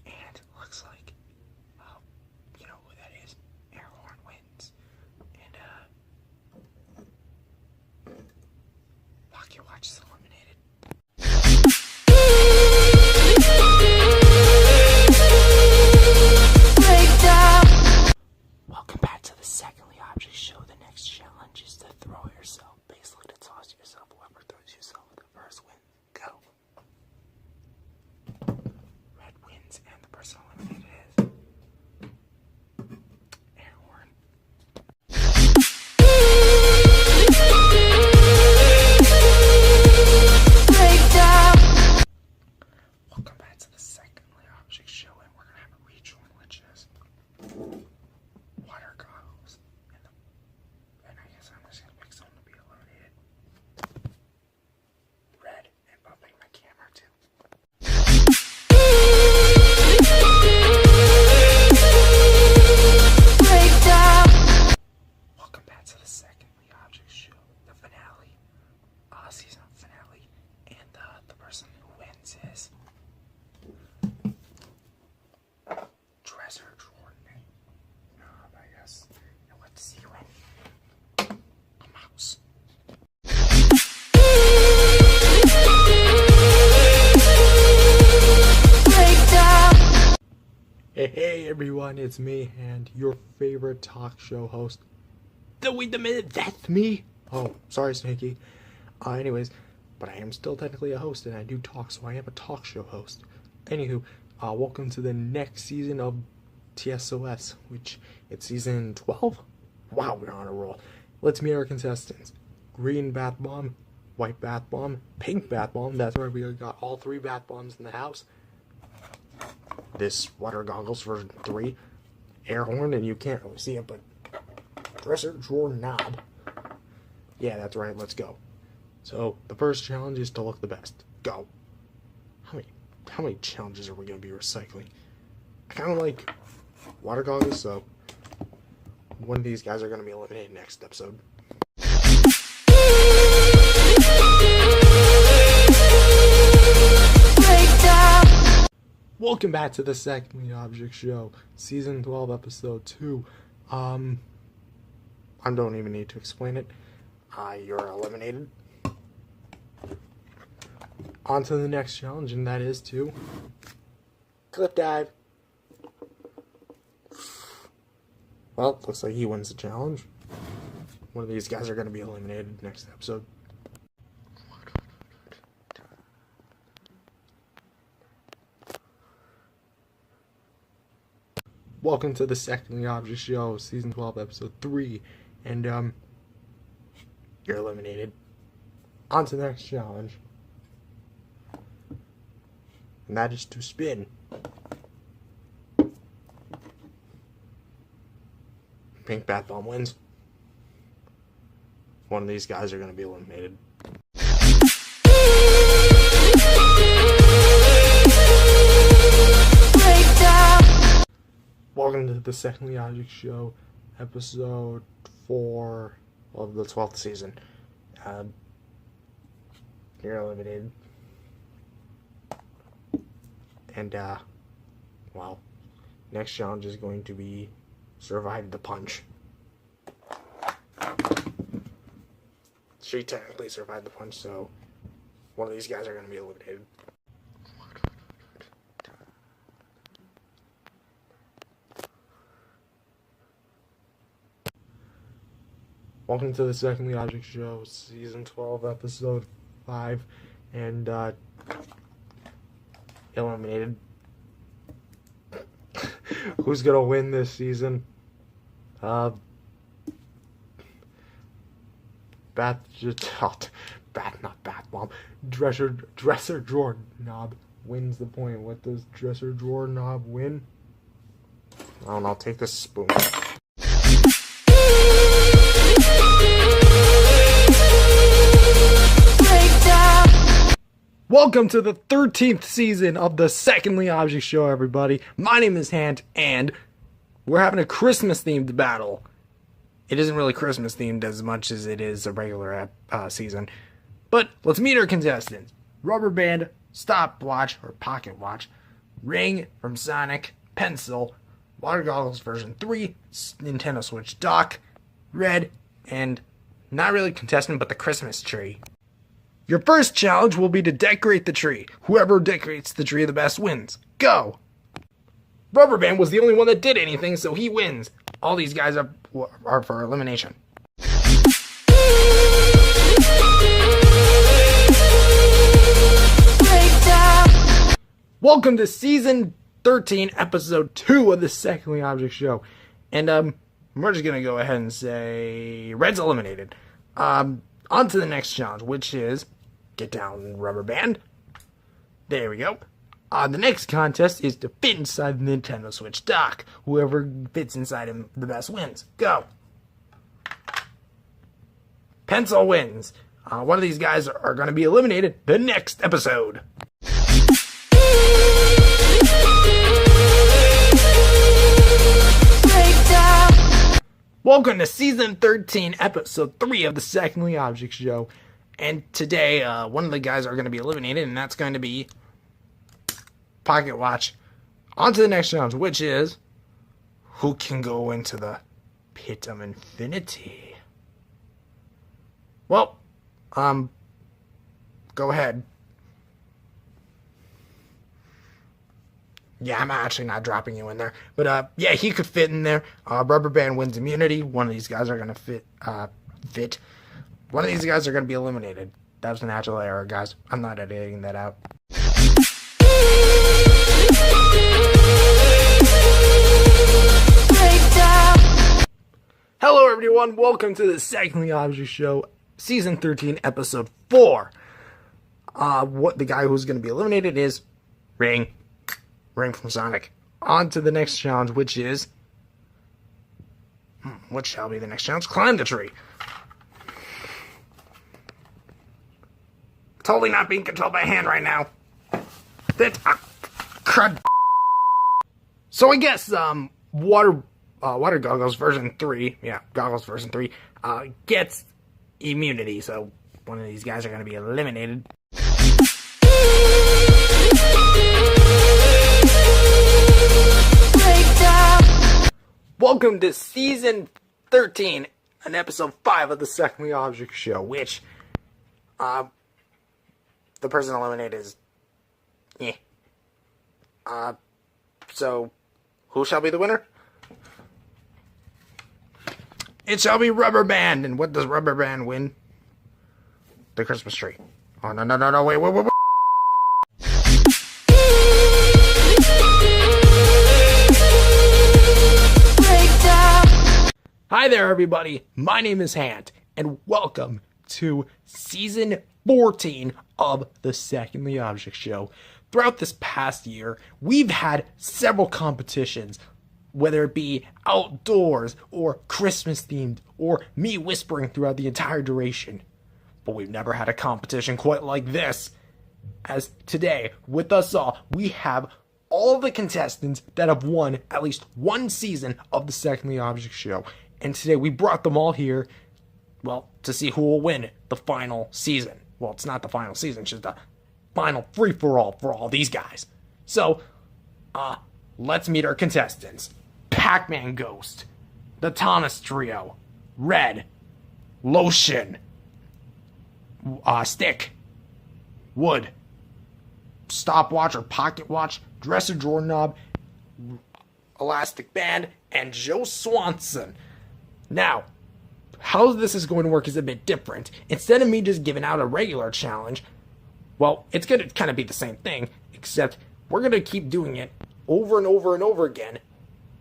And looks like, you know who that is? Air Horn wins. And, Pocket Watch is eliminated. Break down. back to the Secondly Object Show. The next challenge is to throw yourself, basically to toss yourself. Whoever throws yourself the first win. Go. Red wins, and the person eliminated is air horn. Welcome back to the Secondly Object Show, and we're gonna have a rejoin glitches. Water goggles, and I guess I'm just gonna pick someone to be eliminated. Red, and bumping my camera too. Welcome back to the Secondly Object Show, the finale, season finale, and the person who wins is Dresser Jordan. I guess. And let's see win. A mouse. Hey everyone, it's me and your favorite talk show host. Wait a minute, that's me? Oh, sorry Snaky. Anyways, but I am still technically a host and I do talk, so I am a talk show host. Anywho, welcome to the next season of TSOS, which it's season 12? Wow, we're on a roll. Let's meet our contestants. Green bath bomb, white bath bomb, pink bath bomb. That's right, we got all 3 bath bombs in the house. This water goggles version 3, air horn, and you can't really see it, but dresser drawer knob. Yeah, that's right, let's go. So, the first challenge is to look the best. Go. How many challenges are we going to be recycling? I kind of like water goggles, so one of these guys are going to be eliminated next episode. Welcome back to the Secondly Object Show, Season 12, Episode 2. I don't even need to explain it. You're eliminated. On to the next challenge, and that is to clip dive. Well, looks like he wins the challenge. One of these guys are going to be eliminated next episode. Welcome to the Secondly Object Show, Season 12, Episode 3. And, you're eliminated. On to the next challenge. And that is to spin. Pink bath bomb wins. One of these guys are going to be eliminated. Welcome to the Secondly Object Show, Episode 4 of the 12th season. You're eliminated. And, well, next challenge is going to be survive the punch. She technically survived the punch, so one of these guys are going to be eliminated. Welcome to the Secondly Object Show, Season 12, Episode 5, and, eliminated. Who's gonna win this season? Not bath bomb. Dresser drawer knob wins the point. What does dresser drawer knob win? I don't know, I'll take this spoon. Welcome to the 13th season of the Secondly Object Show, everybody. My name is Hand, and we're having a Christmas-themed battle. It isn't really Christmas-themed as much as it is a regular season. But let's meet our contestants. Rubber band, stopwatch, or pocket watch, ring from Sonic, pencil, water goggles version 3, Nintendo Switch dock, red, and not really contestant, but the Christmas tree. Your first challenge will be to decorate the tree. Whoever decorates the tree the best wins. Go! Rubber Band was the only one that did anything, so he wins. All these guys are for elimination. Welcome to Season 13, Episode 2 of the Secondly Object Show. And we're just going to go ahead and say Red's eliminated. On to the next challenge, which is get down rubber band. There we go. The next contest is to fit inside the Nintendo Switch dock. Whoever fits inside him the best wins. Go. Pencil wins. One of these guys are going to be eliminated the next episode. Welcome to Season 13, Episode 3 of the Secondly Object Show. And today, one of the guys are going to be eliminated, and that's going to be Pocket Watch. On to the next challenge, which is who can go into the pit of infinity? Well, go ahead. Yeah, I'm actually not dropping you in there. But, yeah, he could fit in there. Rubber band wins immunity. One of these guys are going to fit. One of these guys are going to be eliminated. That was a natural error, guys. I'm not editing that out. Hello, everyone. Welcome to the Secondly Object Show, Season 13, Episode 4. What the guy who's going to be eliminated is Ring from Sonic. On to the next challenge, which is... what shall be the next challenge? Climb the tree. Totally not being controlled by a hand right now. That's... crud. So I guess, Water Goggles version 3, Goggles version 3, gets immunity, so one of these guys are going to be eliminated. Welcome to Season 13, and Episode 5 of the Secondly Object Show, which, the person eliminated is, so, who shall be the winner? It shall be Rubber Band, and what does Rubber Band win? The Christmas tree. Oh, no, wait. Hi there, everybody. My name is Hant, and welcome to Season 14 of the Secondly Object Show. Throughout this past year, we've had several competitions, whether it be outdoors, or Christmas-themed, or me whispering throughout the entire duration. But we've never had a competition quite like this. As today, with us all, we have all the contestants that have won at least one season of the Secondly Object Show. And today we brought them all here, well, to see who will win the final season. Well, it's not the final season, it's just the final free-for-all for all these guys. So, let's meet our contestants. Pac-Man Ghost, the Thomas Trio, Red, Lotion, Stick, Wood, Stopwatch or Pocket Watch, Dresser Drawer Knob, Elastic Band, and Joe Swanson. Now, how this is going to work is a bit different. Instead of me just giving out a regular challenge, well, it's going to kind of be the same thing, except we're going to keep doing it over and over and over again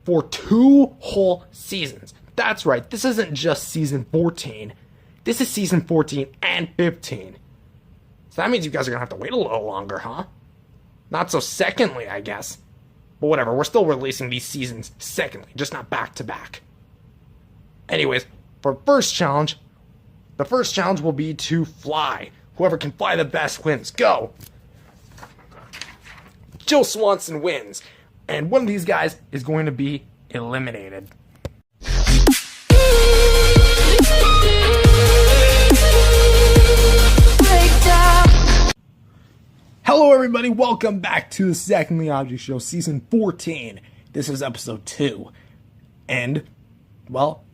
for 2 whole seasons. That's right, this isn't just Season 14. This is Season 14 and 15. So that means you guys are going to have to wait a little longer, huh? Not so secondly, I guess. But whatever, we're still releasing these seasons secondly, just not back-to-back. Anyways, for first challenge, the first challenge will be to fly. Whoever can fly the best wins. Go! Joe Swanson wins. And one of these guys is going to be eliminated. Hello everybody, welcome back to the Secondly Object Show, Season 14. This is Episode 2. And, well,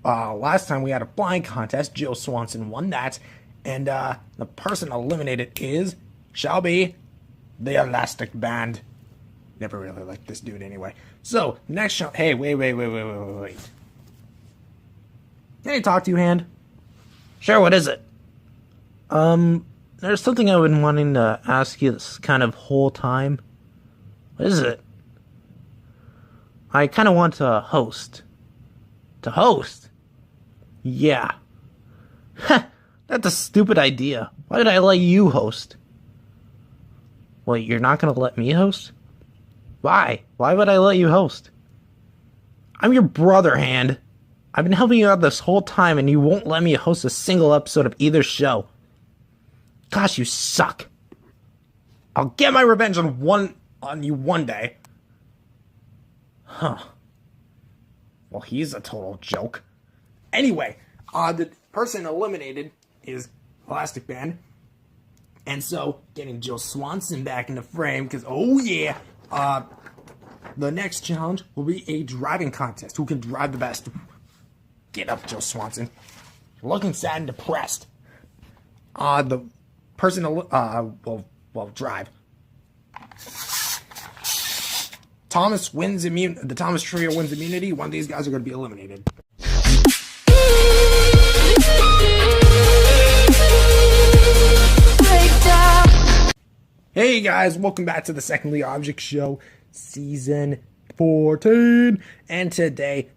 last time we had a flying contest. Joe Swanson won that. And the person eliminated shall be the Elastic Band. Never really liked this dude anyway. So, next challenge. Hey, wait. Can I talk to you, Hand? Sure, what is it? There's something I've been wanting to ask you this kind of whole time. What is it? I kind of want to host. To host? Yeah. That's a stupid idea. Why did I let you host? Wait, you're not gonna let me host? Why? Why would I let you host? I'm your brother, Hand. I've been helping you out this whole time and you won't let me host a single episode of either show. Gosh, you suck. I'll get my revenge on you one day. Huh. Well, he's a total joke. Anyway, the person eliminated is Plastic Band. And so, getting Joe Swanson back in the frame, because, oh yeah, the next challenge will be a driving contest. Who can drive the best? Get up, Joe Swanson. You're looking sad and depressed. The person will drive. Thomas wins the Thomas trio wins immunity. One of these guys are going to be eliminated. Hey guys, welcome back to the Secondly Object Show, Season 14. And today,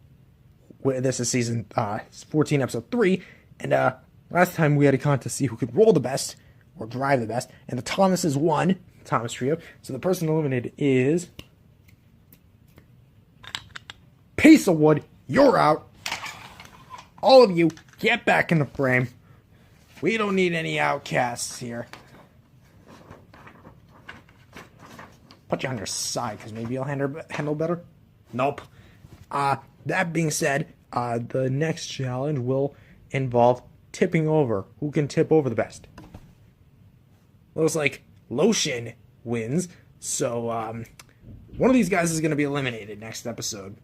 this is Season 14, Episode 3. And last time we had a contest to see who could roll the best, or drive the best. And the Thomases won, Thomas Trio. So the person eliminated is Piece of Wood. You're out. All of you, get back in the frame. We don't need any outcasts here. Put you on your side, because maybe you'll handle better. Nope. That being said, the next challenge will involve tipping over. Who can tip over the best? Looks like Lotion wins, so one of these guys is going to be eliminated next episode.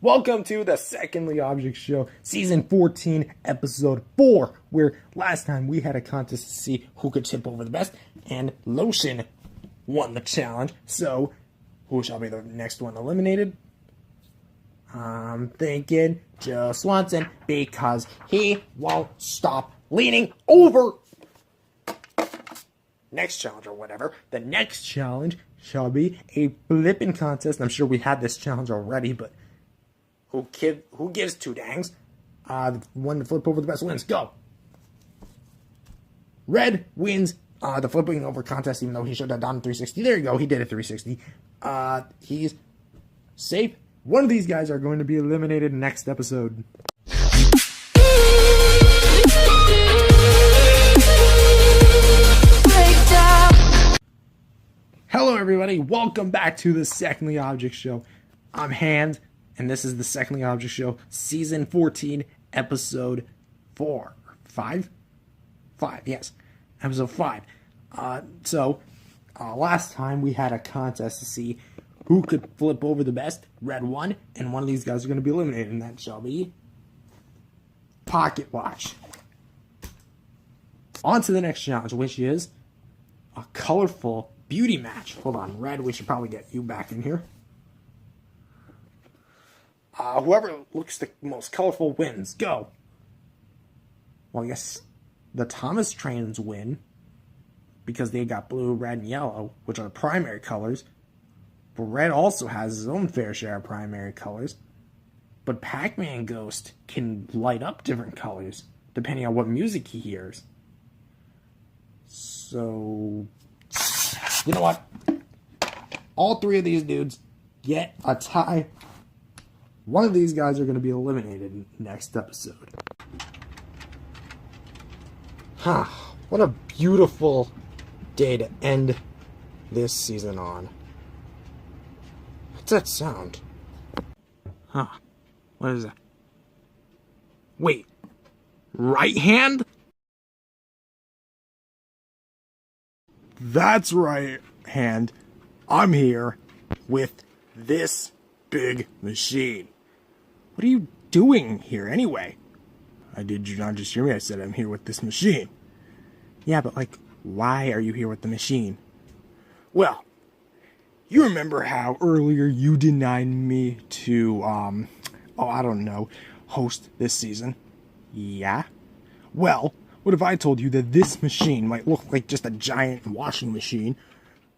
Welcome to the Secondly Object Show, Season 14, Episode 4, where last time we had a contest to see who could tip over the best, and Lotion won the challenge. So, who shall be the next one eliminated? I'm thinking Joe Swanson, because he won't stop leaning over. Next challenge, or whatever. The next challenge shall be a flipping contest. I'm sure we had this challenge already, but who gives two dangs? The one to flip over the best wins. Go! Red wins the flipping over contest, even though he should have done 360. There you go, he did a 360. He's safe. One of these guys are going to be eliminated next episode. Hello everybody, welcome back to the Secondly Object Show. I'm Hand, and this is the Secondly Object Show, Season 14, Episode 4. 5? 5, yes. Episode 5. Last time we had a contest to see who could flip over the best. Red won, and one of these guys are going to be eliminated, and that shall be Pocket Watch. On to the next challenge, which is a colorful beauty match. Hold on, Red, we should probably get you back in here. Whoever looks the most colorful wins. Go! Well, I guess the Thomas trains win because they got blue, red, and yellow, which are the primary colors. But Red also has his own fair share of primary colors. But Pac-Man Ghost can light up different colors depending on what music he hears. So, you know what? All three of these dudes get a tie. One of these guys are going to be eliminated next episode. What a beautiful day to end this season on. What's that sound? What is that? Wait. Right hand? That's right, Hand. I'm here with this big machine. What are you doing here anyway? Did you not just hear me? I said I'm here with this machine. Yeah, but like, why are you here with the machine? Well, you remember how earlier you denied me to, host this season? Yeah? Well, what if I told you that this machine might look like just a giant washing machine,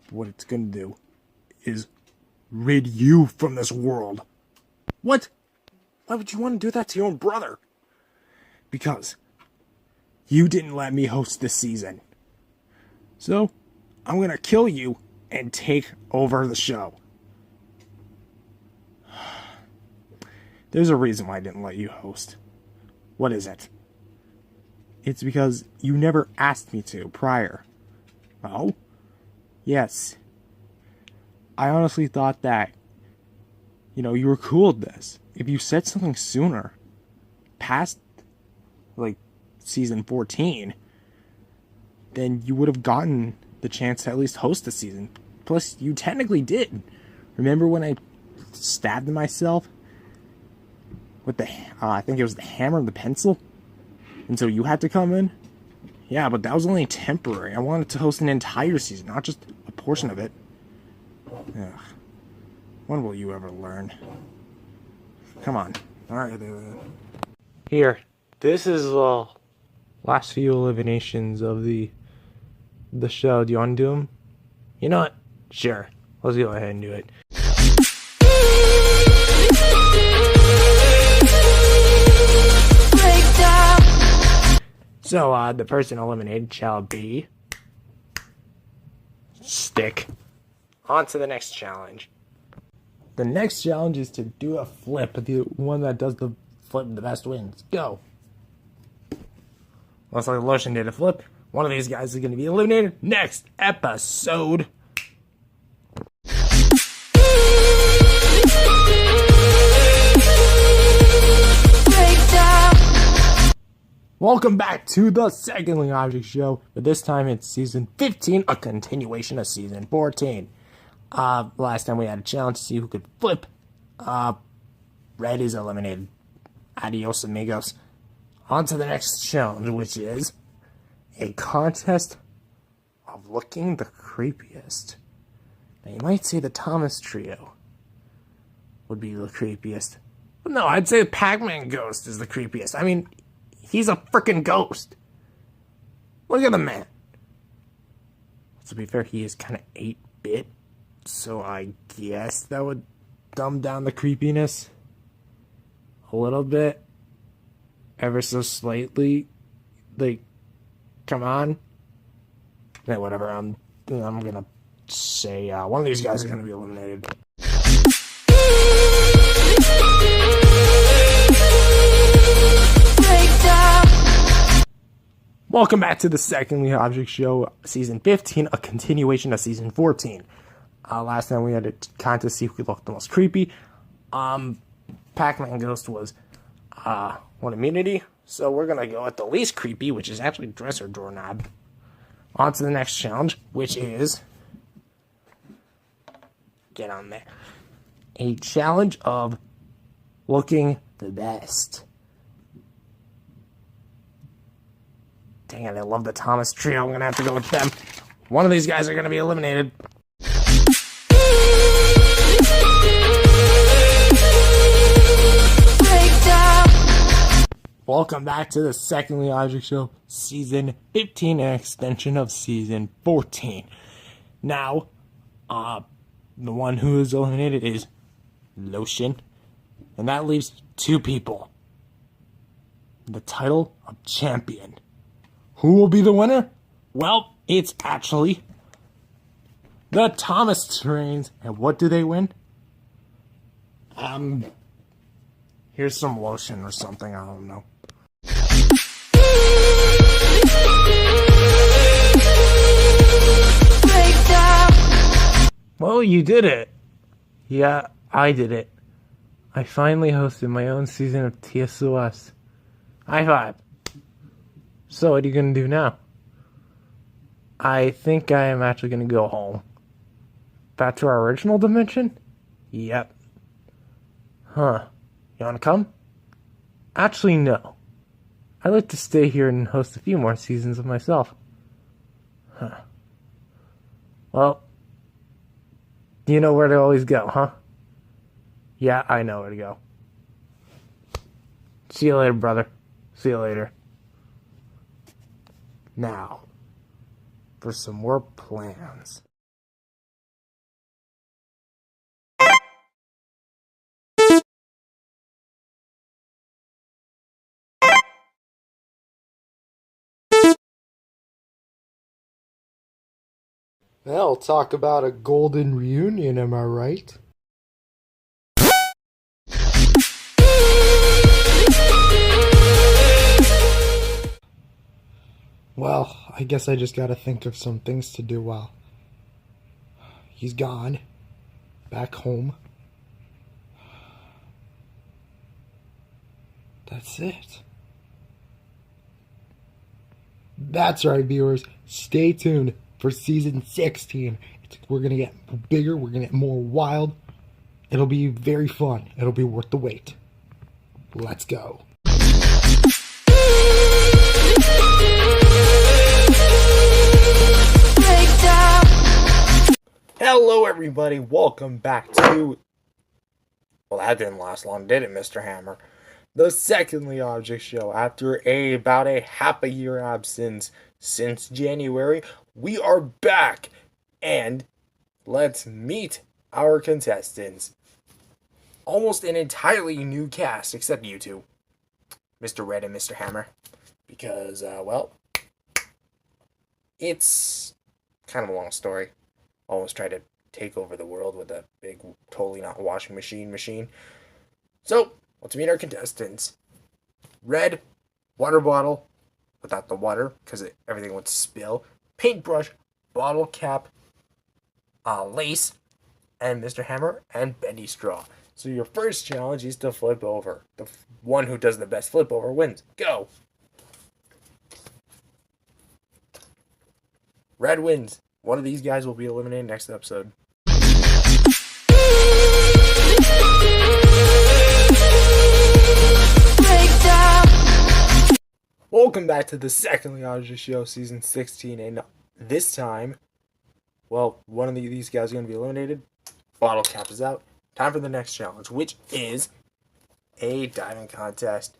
but what it's gonna do is rid you from this world? What? Why would you want to do that to your own brother? Because you didn't let me host this season. So, I'm gonna kill you and take over the show. There's a reason why I didn't let you host. What is it? It's because you never asked me to prior. Oh? Yes. I honestly thought that, you were cool with this. If you said something sooner, past, season 14, then you would have gotten the chance to at least host the season. Plus, you technically did. Remember when I stabbed myself with I think it was the hammer and the pencil? And so you had to come in? Yeah, but that was only temporary. I wanted to host an entire season, not just a portion of it. Ugh. When will you ever learn? Come on. Alright. Here. This is the last few eliminations of the show. Do you want to do them? You know what? Sure. Let's go ahead and do it. So, the person eliminated shall be Stick. On to the next challenge. The next challenge is to do a flip. The one that does the flip the best wins. Go. Looks like Lotion did a flip. One of these guys is going to be eliminated next episode. Welcome back to the Secondly Object Show, but this time it's season 15, a continuation of season 14. Last time we had a challenge to see who could flip. Red is eliminated. Adios, amigos. On to the next challenge, which is a contest of looking the creepiest. Now, you might say the Thomas Trio would be the creepiest. But no, I'd say the Pac-Man Ghost is the creepiest. I mean, he's a freaking ghost. Look at the man. To be fair, he is kind of 8-bit, so I guess that would dumb down the creepiness a little bit. Ever so slightly. Come on. Yeah, whatever. I'm gonna say one of these guys are gonna be eliminated. Welcome back to the Secondly Object Show, Season 15, a continuation of Season 14. Last time we had a contest to see who could look the most creepy. Pac-Man Ghost was one immunity, so we're gonna go with the least creepy, which is actually Dresser Doorknob. On to the next challenge, which is... Get on there. A challenge of looking the best. Dang it, I love the Thomas Trio. I'm gonna have to go with them. One of these guys are gonna be eliminated. Welcome back to the Secondly Object Show, Season 15, an extension of Season 14. Now, the one who is eliminated is Lotion, and that leaves two people. The title of champion. Who will be the winner? Well, it's actually the Thomas Trains. And what do they win? Here's some lotion or something, I don't know. Well, you did it. Yeah, I did it. I finally hosted my own season of TSOS. High five. So, what are you going to do now? I think I am actually going to go home. Back to our original dimension? Yep. Huh. You want to come? Actually, no. I'd like to stay here and host a few more seasons of myself. Huh. Well, you know where to always go, huh? Yeah, I know where to go. See you later, brother. See you later. Now, for some more plans. Well, talk about a golden reunion, am I right? Well, I guess I just gotta think of some things to do while he's gone. Back home. That's it. That's right, viewers. Stay tuned for season 16. We're gonna get bigger, we're gonna get more wild. It'll be very fun. It'll be worth the wait. Let's go. Hello, everybody. Welcome back to... Well, that didn't last long, did it, Mr. Hammer? The Secondly Object Show. After about a half a year absence since January, we are back. And let's meet our contestants. Almost an entirely new cast, except you two, Mr. Red and Mr. Hammer. Because, well, it's kind of a long story. Almost tried to take over the world with a big, totally not washing machine. So, let's meet our contestants. Red, water bottle, without the water, because everything would spill. Paintbrush, bottle cap, lace, and Mr. Hammer, and bendy straw. So your first challenge is to flip over. The one who does the best flip over wins. Go! Red wins. One of these guys will be eliminated next episode. Welcome back to the Secondly Object Show, Season 16, and this time, well, one of these guys is going to be eliminated. Bottle cap is out. Time for the next challenge, which is a diving contest.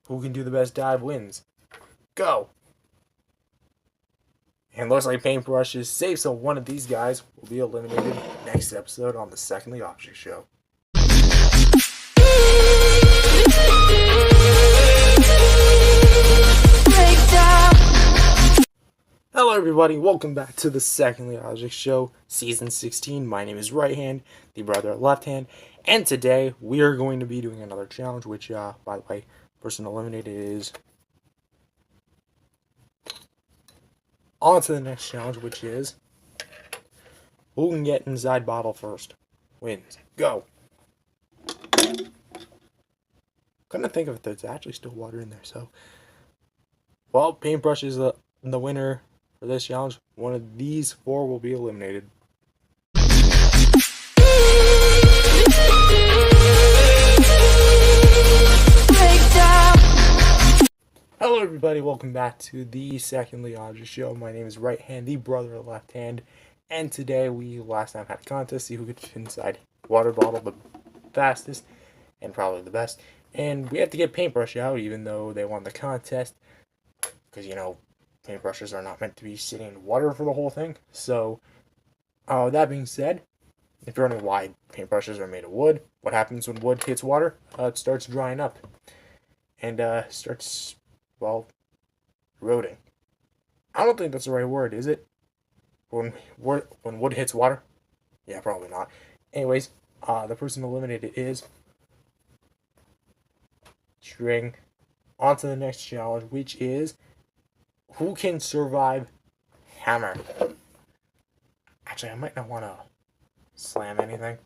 Who can do the best dive wins. Go! And looks like paintbrush is safe, so one of these guys will be eliminated next episode on the Secondly Object Show. Hello everybody, welcome back to the Secondly Object Show, Season 16. My name is Right Hand, the brother of Left Hand, and today we are going to be doing another challenge, which, by the way, person eliminated is... On to the next challenge, which is... Who can get inside bottle first wins. Go! Couldn't think of it, there's actually still water in there, so... Well, paintbrush is the winner for this challenge. One of these four will be eliminated. Hello everybody, welcome back to the Secondly Object Show. My name is Right Hand, the brother of Left Hand, and today we last time had a contest, see who could fit inside water bottle the fastest and probably the best. And we have to get paintbrush out, even though they won the contest, because, you know, paintbrushes are not meant to be sitting in water for the whole thing. So, that being said, if you're wondering why paintbrushes are made of wood, what happens when wood hits water? It starts drying up and starts, well, eroding. I don't think that's the right word, is it? When wood hits water? Yeah, probably not. Anyways, the person eliminated is String. On to the next challenge, which is who can survive hammer. Actually, I might not want to slam anything.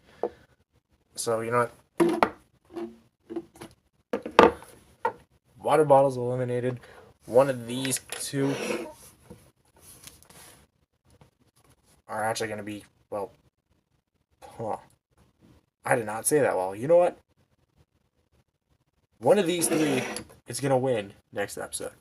So, you know what? Water bottles eliminated. One of these two are actually going to be, well, I did not say that well. You know what? One of these three it's gonna win next episode.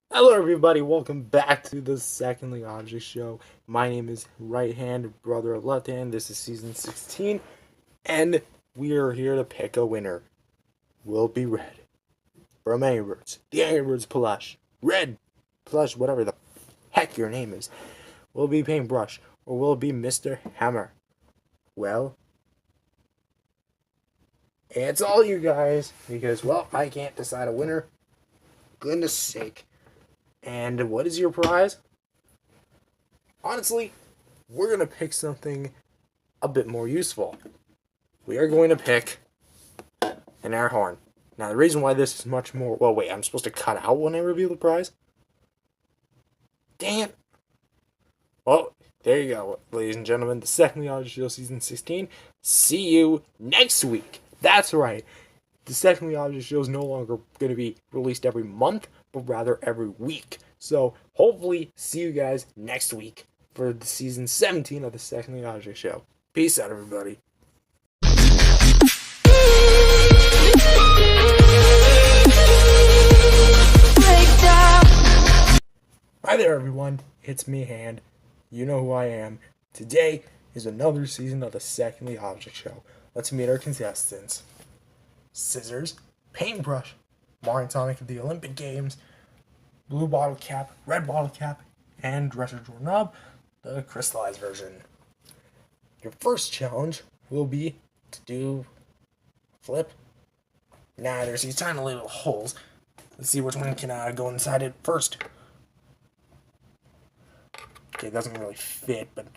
Hello everybody, welcome back to the Secondly Object Show. My name is Right Hand, brother of Left Hand. This is season 16, and we are here to pick a winner. Will it be red from Angry Birds, the Angry Birds plush, red plush, whatever the heck your name is? Will it be Paintbrush, or will it be Mr. Hammer? Well, it's all you guys, because, well, I can't decide a winner. Goodness sake. And what is your prize? Honestly, we're going to pick something a bit more useful. We are going to pick an air horn. Now, the reason why this is much more... Well, wait, I'm supposed to cut out when I reveal the prize? Dang it. Well, there you go, ladies and gentlemen. The Secondly Object Show Season 16. See you next week. That's right. The Secondly Object Show is no longer going to be released every month, but rather every week. So, hopefully, see you guys next week for the Season 17 of the Secondly Object Show. Peace out, everybody. Hi there, everyone. It's me, Hand. You know who I am. Today is another season of the Secondly Object Show. Let's meet our contestants. Scissors, Paintbrush, Mario Tonic of the Olympic Games, Blue Bottle Cap, Red Bottle Cap, and Dresser Drawer Knob, the crystallized version. Your first challenge will be to do flip. Nah, there's these tiny little holes. Let's see which one can go inside it first. Okay, it doesn't really fit, but...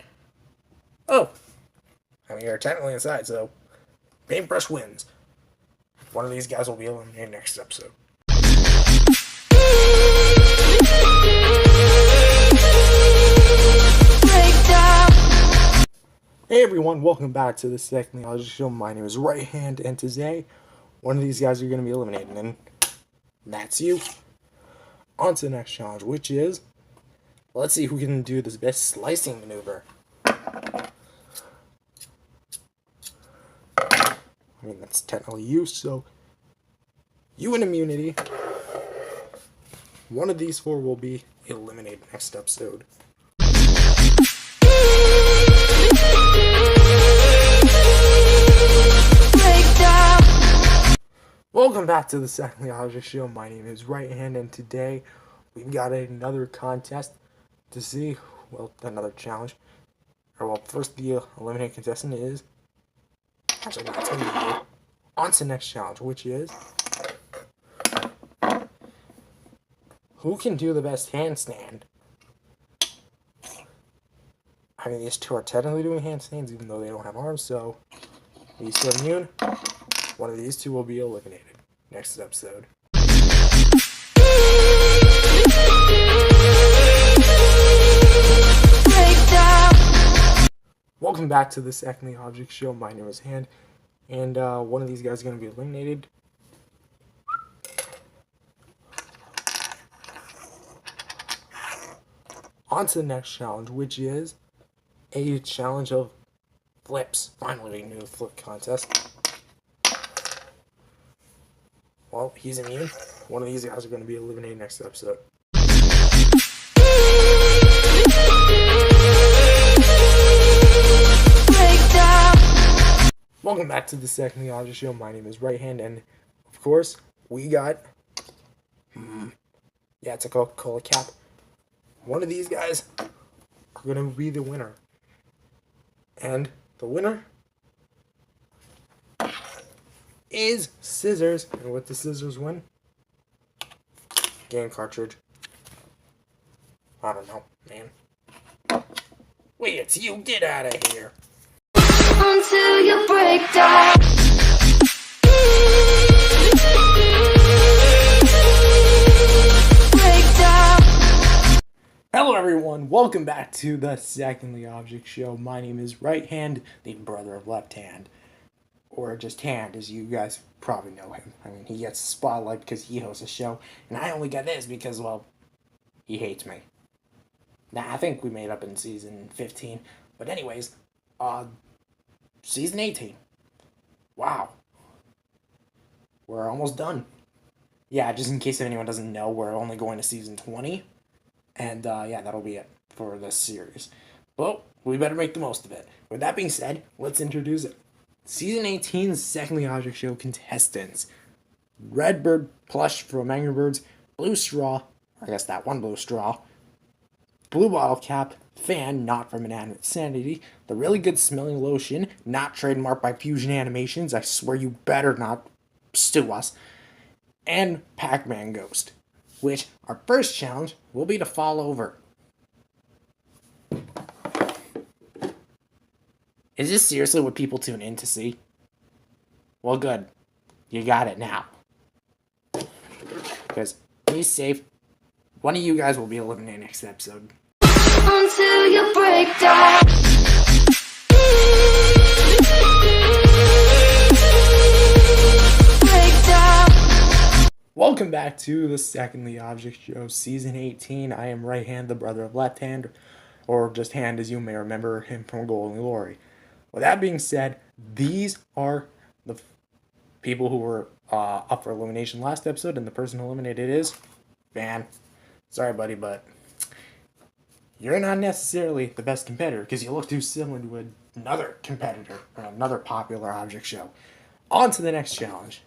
Oh! I mean, you're technically inside, so... Paintbrush wins. One of these guys will be eliminated next episode. Hey everyone, welcome back to the Secondly Object Show. My name is Right Hand, and today, one of these guys are going to be eliminated, and that's you. On to the next challenge, which is... Let's see who can do this best slicing maneuver. I mean, that's technically you, so you win immunity. One of these four will be eliminated next episode. Welcome back to the Secondly Object Show. My name is Right Hand, and today we've got another contest to see, well, another challenge. Or, well, first the eliminated contestant is... Actually, no, it's going to be you. On to the next challenge, which is... Who can do the best handstand? I mean, these two are technically doing handstands, even though they don't have arms, so... These two are immune. One of these two will be eliminated next episode. Welcome back to the Secondly Object Show. My name is Hand, and one of these guys is going to be eliminated. On to the next challenge, which is a challenge of flips. Finally, a new flip contest. Well, he's immune. One of these guys are going to be eliminated next episode. Welcome back to the Secondly Object Show. My name is Right Hand, and of course, we got... yeah, it's a Coca-Cola cap. One of these guys are going to be the winner. And the winner is Scissors. And what does Scissors win? Game cartridge. I don't know, man. Wait, it's you. Get out of here. Until you break down. Hello everyone, welcome back to the Secondly Object Show. My name is Right Hand, the brother of Left Hand. Or just Hand, as you guys probably know him. I mean, he gets the spotlight because he hosts a show, and I only get this because, well, he hates me. Nah, I think we made up in season 15. But anyways, season 18. Wow. We're almost done. Yeah, just in case anyone doesn't know, we're only going to season 20. And yeah, that'll be it for this series. Well, we better make the most of it. With that being said, let's introduce it. Season 18's Secondly Object Show contestants. Redbird plush from Angry Birds, Blue Straw, I guess that one Blue Straw, Blue Bottle Cap, Fan, not from Inanimate Sanity, the really good smelling lotion, not trademarked by FusionAnimations, I swear you better not sue us, and Pac-Man Ghost, which our first challenge will be to fall over. Is this seriously what people tune in to see? Well, good. You got it now. Because, be safe, one of you guys will be eliminated next episode. Until you break down. Break down. Welcome back to the Secondly Object Show, Season 18. I am Right Hand, the brother of Left Hand, or just Hand as you may remember him from Golden Glory. With that being said, these are the people who were up for elimination last episode, and the person eliminated is Van. Sorry, buddy, but you're not necessarily the best competitor because you look too similar to another competitor or another popular object show. On to the next challenge.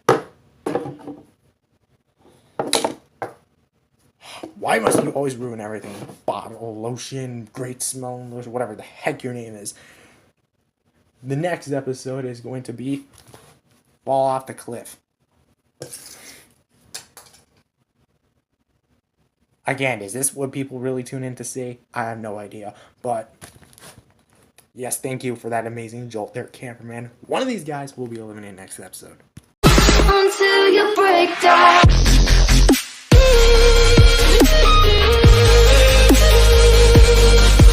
Why must you always ruin everything? Bottle, lotion, great smelling lotion, whatever the heck your name is. The next episode is going to be Fall Off the Cliff. Again, is this what people really tune in to see? I have no idea. But, yes, thank you for that amazing jolt there, cameraman. One of these guys will be eliminated next episode. Until you break down.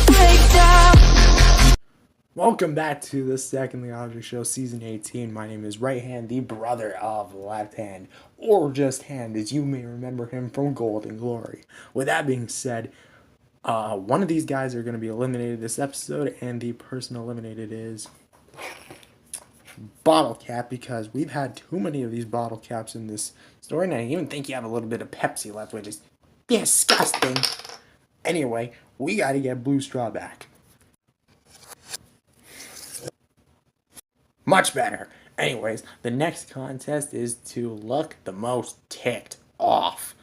Break down. Welcome back to the Secondly Object Show, Season 18. My name is Right Hand, the brother of Left Hand, or just Hand, as you may remember him from Golden Glory. With that being said, one of these guys are going to be eliminated this episode, and the person eliminated is Bottle Cap, because we've had too many of these bottle caps in this story, and I even think you have a little bit of Pepsi left, which is disgusting. Anyway, we got to get Blue Straw back. Much better. Anyways, the next contest is to look the most ticked off.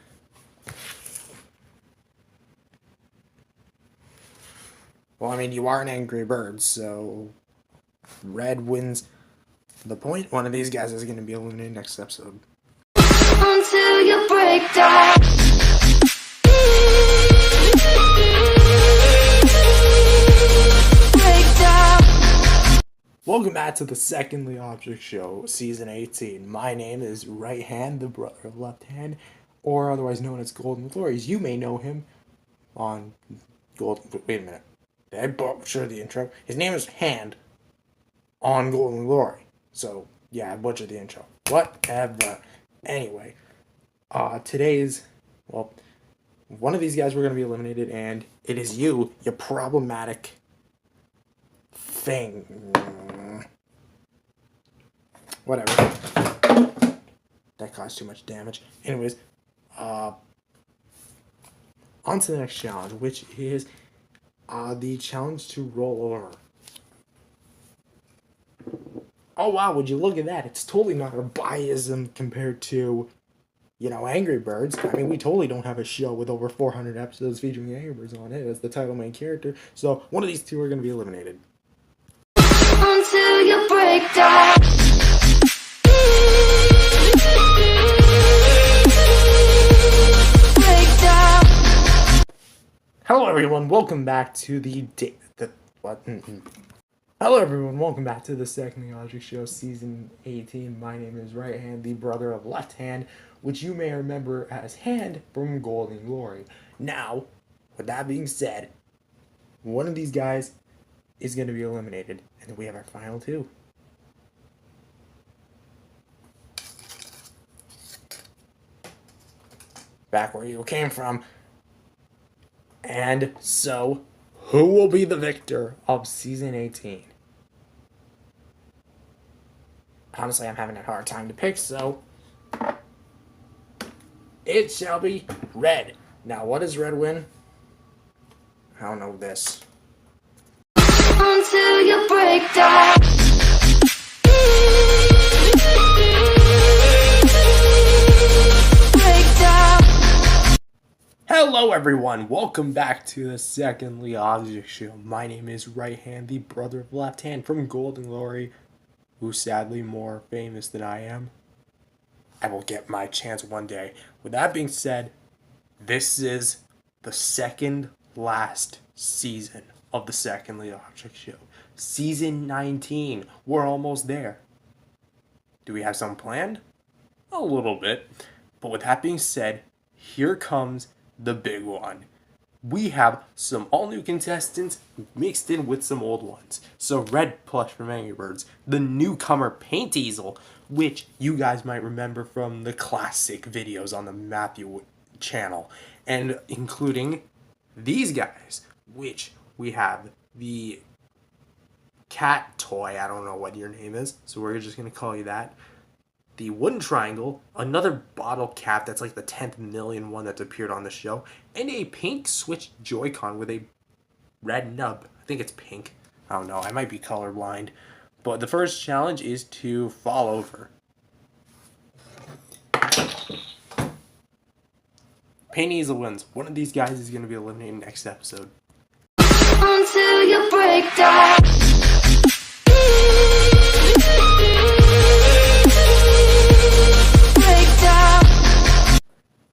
Well, I mean, you are an Angry Bird, so red wins the point. One of these guys is going to be eliminated next episode. Until you break down. Break down. Welcome back to the Secondly Object Show, Season 18. My name is Right Hand, the brother of Left Hand, or otherwise known as Golden Glories. You may know him on Golden... Wait a minute. Did I butcher the intro? His name is Hand on Golden Glory. So, yeah, I butchered the intro. Whatever. Anyway, today's... Well, one of these guys were going to be eliminated, and it is you problematic thing. Whatever. That caused too much damage. Anyways, on to the next challenge, which is the challenge to roll over. Oh wow, would you look at that? It's totally not a biasm compared to, you know, Angry Birds. I mean, we totally don't have a show with over 400 episodes featuring Angry Birds on it as the title main character. So one of these two are going to be eliminated. Until you break down. Break down. Hello everyone, welcome back to Hello everyone, welcome back to the Secondly Object Show, Season 18. My name is Right Hand, the brother of Left Hand, which you may remember as Hand from Golden Glory. Now, with that being said, one of these guys is going to be eliminated, and then we have our final two. Back where you came from. And so, Who will be the victor of Season 18? Honestly, I'm having a hard time to pick, so it shall be Red. Now, what does Red win? I don't know this. Until you break down. Break down. Hello, everyone. Welcome back to the Secondly Object Show. My name is Right Hand, the brother of Left Hand from Golden Glory, who's sadly more famous than I am. I will get my chance one day. With that being said, this is the second last season of the Secondly Object Show. Season 19. We're almost there. Do we have some planned? A little bit. But with that being said, here comes the big one. We have some all-new contestants mixed in with some old ones. So Red Plush from Angry Birds, the newcomer Paint Easel, which you guys might remember from the classic videos on the Matthew channel, and including these guys, which we have the cat toy, I don't know what your name is, so we're just going to call you that. The wooden triangle, another bottle cap that's like the 10th million one that's appeared on the show, and a pink Switch Joy-Con with a red nub. I think it's pink. I don't know, I might be colorblind. But the first challenge is to fall over. Paint Easel wins. One of these guys is going to be eliminated next episode. Until you break down. Break down.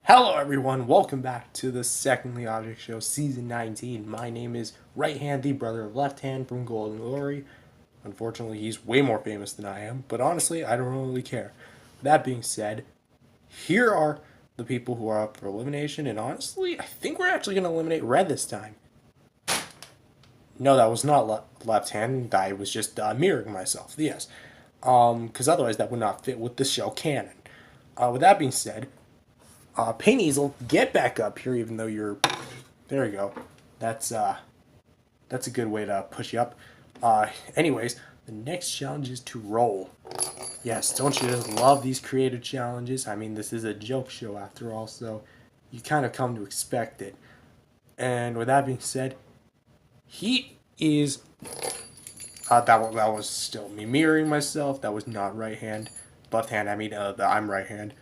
Hello everyone, welcome back to the Secondly Object Show, Season 19. My name is Right Hand, the brother of Left Hand from Golden Glory. Unfortunately, he's way more famous than I am, but honestly, I don't really care. That being said, here are the people who are up for elimination, and honestly, I think we're actually going to eliminate Red this time. No, that was not Left Hand, I was just mirroring myself, yes. Because otherwise that would not fit with the show canon. With that being said, Paint Easel, get back up here even though you're... There you go. That's a good way to push you up. Anyways, the next challenge is to roll. Yes, don't you just love these creative challenges? I mean, this is a joke show after all, so you kind of come to expect it. And with that being said, he is... that was still me mirroring myself. That was not right hand. Left hand, I mean, I'm right hand.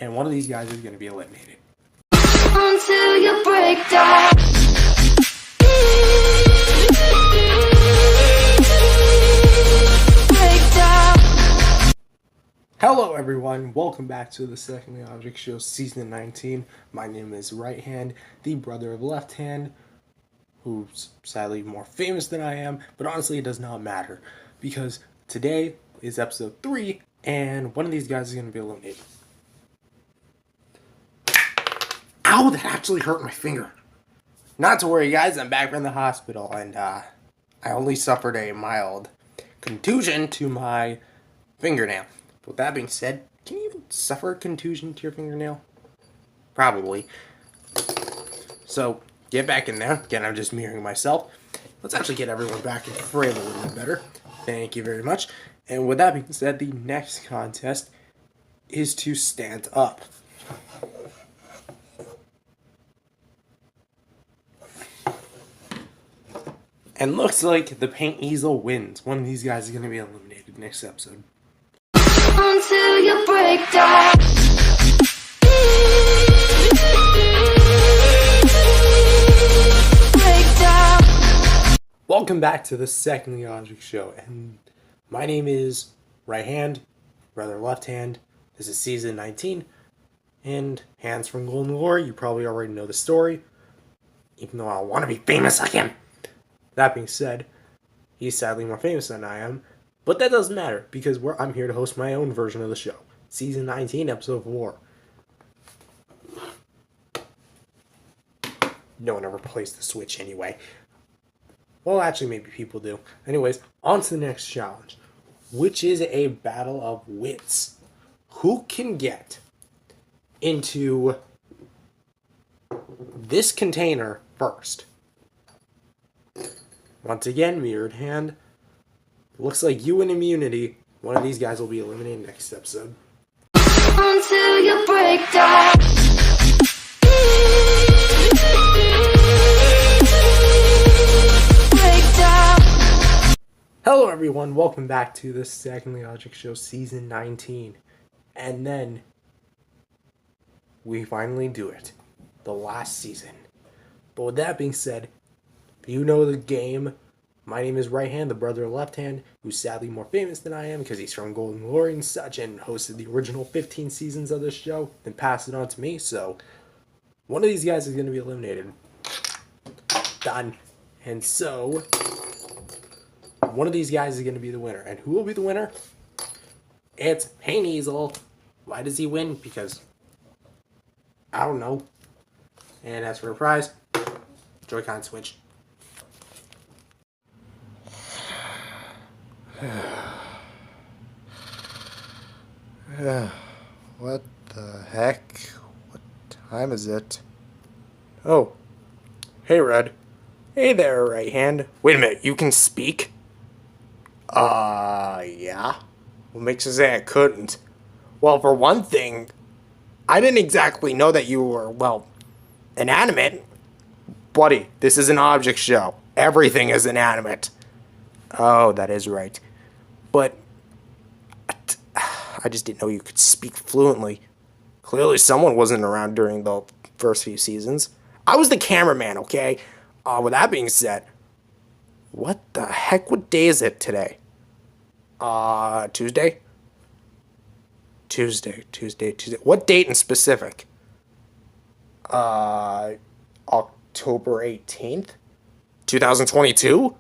And one of these guys is going to be eliminated. Until you break down. Break down. Hello everyone, welcome back to the Secondly Object Show Season 19. My name is Right Hand, the brother of Left Hand, who's sadly more famous than I am, but honestly it does not matter, because today is episode 3, and one of these guys is going to be eliminated. Ow, that actually hurt my finger. Not to worry guys, I'm back from the hospital, and I only suffered a mild contusion to my fingernail. With that being said, can you even suffer a contusion to your fingernail? Probably. So, get back in there. Again, I'm just mirroring myself. Let's actually get everyone back in frame a little bit better. Thank you very much. And with that being said, the next contest is to stand up. And looks like the Paint Easel wins. One of these guys is going to be eliminated next episode. Until you break down. Break down. Welcome back to the Secondly Object Show, and my name is Right Hand, brother Left Hand. This is Season 19, and Hands from Golden Glory. You probably already know the story, even though I want to be famous like him. That being said, he's sadly more famous than I am, but that doesn't matter, because I'm here to host my own version of the show. Season 19, Episode 4. No one ever plays the Switch anyway. Well, actually, maybe people do. Anyways, on to the next challenge, which is a battle of wits. Who can get into this container first? Once again, mirrored hand. Looks like you and immunity. One of these guys will be eliminated next episode. Until you break down. Break down. Hello everyone, welcome back to the Secondly Object Show Season 19. And then, we finally do it. The last season. But with that being said, you know the game. My name is Right Hand, the brother of Left Hand, who's sadly more famous than I am because he's from Golden Glory and such and hosted the original 15 seasons of this show, then passed it on to me, so one of these guys is going to be eliminated. Done. And so, one of these guys is going to be the winner. And who will be the winner? It's Pain Easel. Why does he win? Because, I don't know. And as for a prize, Joy-Con Switch. What the heck? What time is it? Oh. Hey, Red. Hey there, Right Hand. Wait a minute, you can speak? Yeah? What makes you say I couldn't? Well, for one thing, I didn't exactly know that you were, well, inanimate. Buddy, this is an object show. Everything is inanimate. Oh, that is right. But I just didn't know you could speak fluently. Clearly someone wasn't around during the first few seasons. I was the cameraman, okay? With that being said, what the heck? What day is it today? Tuesday? Tuesday. What date in specific? October 18th? 2022?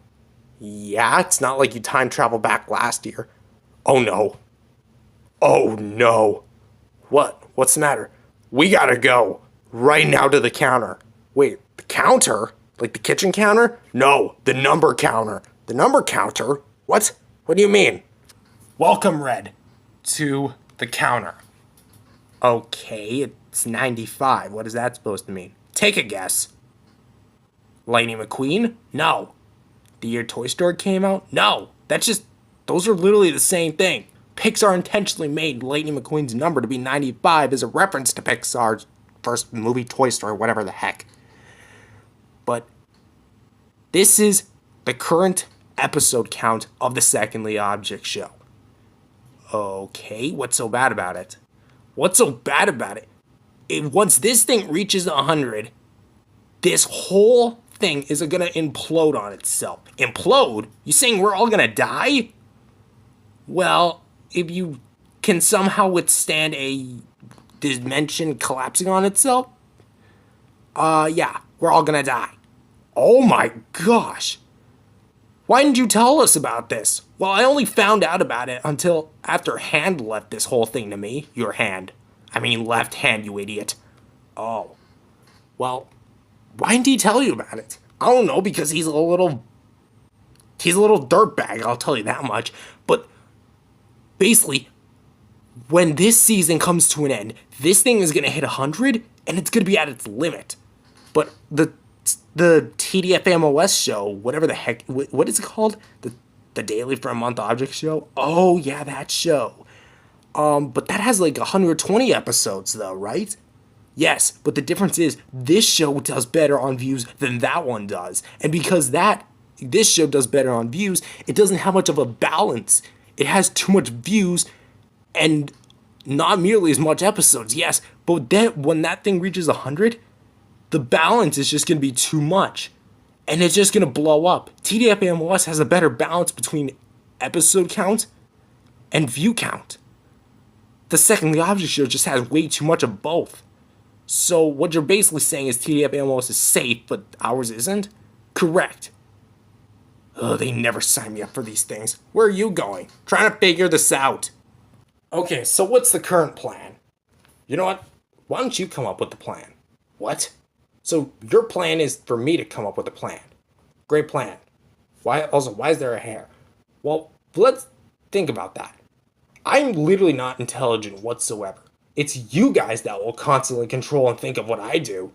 Yeah, it's not like you time travel back last year. Oh no. Oh no. What? What's the matter? We gotta go. Right now to the counter. Wait, the counter? Like the kitchen counter? No, the number counter. The number counter? What? What do you mean? Welcome, Red, to the counter. Okay, it's 95. What is that supposed to mean? Take a guess. Lightning McQueen? No. The year Toy Story came out? No. Those are literally the same thing. Pixar intentionally made Lightning McQueen's number to be 95 as a reference to Pixar's first movie, Toy Story, whatever the heck. But this is the current episode count of the Secondly Object Show. Okay, what's so bad about it? What's so bad about it? Once this thing reaches 100, this whole thing is gonna implode on itself. Implode? You saying we're all gonna die? Well, if you can somehow withstand a dimension collapsing on itself, yeah, we're all gonna die. Oh my gosh. Why didn't you tell us about this? Well, I only found out about it until after Hand left this whole thing to me. Your hand. I mean left hand, you idiot. Oh. Well, why didn't he tell you about it? I don't know, because he's a little dirtbag, I'll tell you that much. But basically, when this season comes to an end, this thing is going to hit 100, and it's going to be at its limit. But the TDFMOS show, whatever the heck, what is it called? The Daily for a Month Object Show? Oh, yeah, that show. But that has like 120 episodes, though, right? Yes, but the difference is this show does better on views than that one does. And because this show does better on views, it doesn't have much of a balance. It has too much views and not nearly as much episodes, yes. But then when that thing reaches 100, the balance is just going to be too much. And it's just going to blow up. TDFMOS has a better balance between episode count and view count. The Secondly Object Show just has way too much of both. So what you're basically saying is TDFMOS is safe, but ours isn't? Correct. Ugh, they never sign me up for these things. Where are you going? Trying to figure this out. Okay, so what's the current plan? You know what? Why don't you come up with the plan? What? So your plan is for me to come up with a plan. Great plan. Why is there a hair? Well, let's think about that. I'm literally not intelligent whatsoever. It's you guys that will constantly control and think of what I do.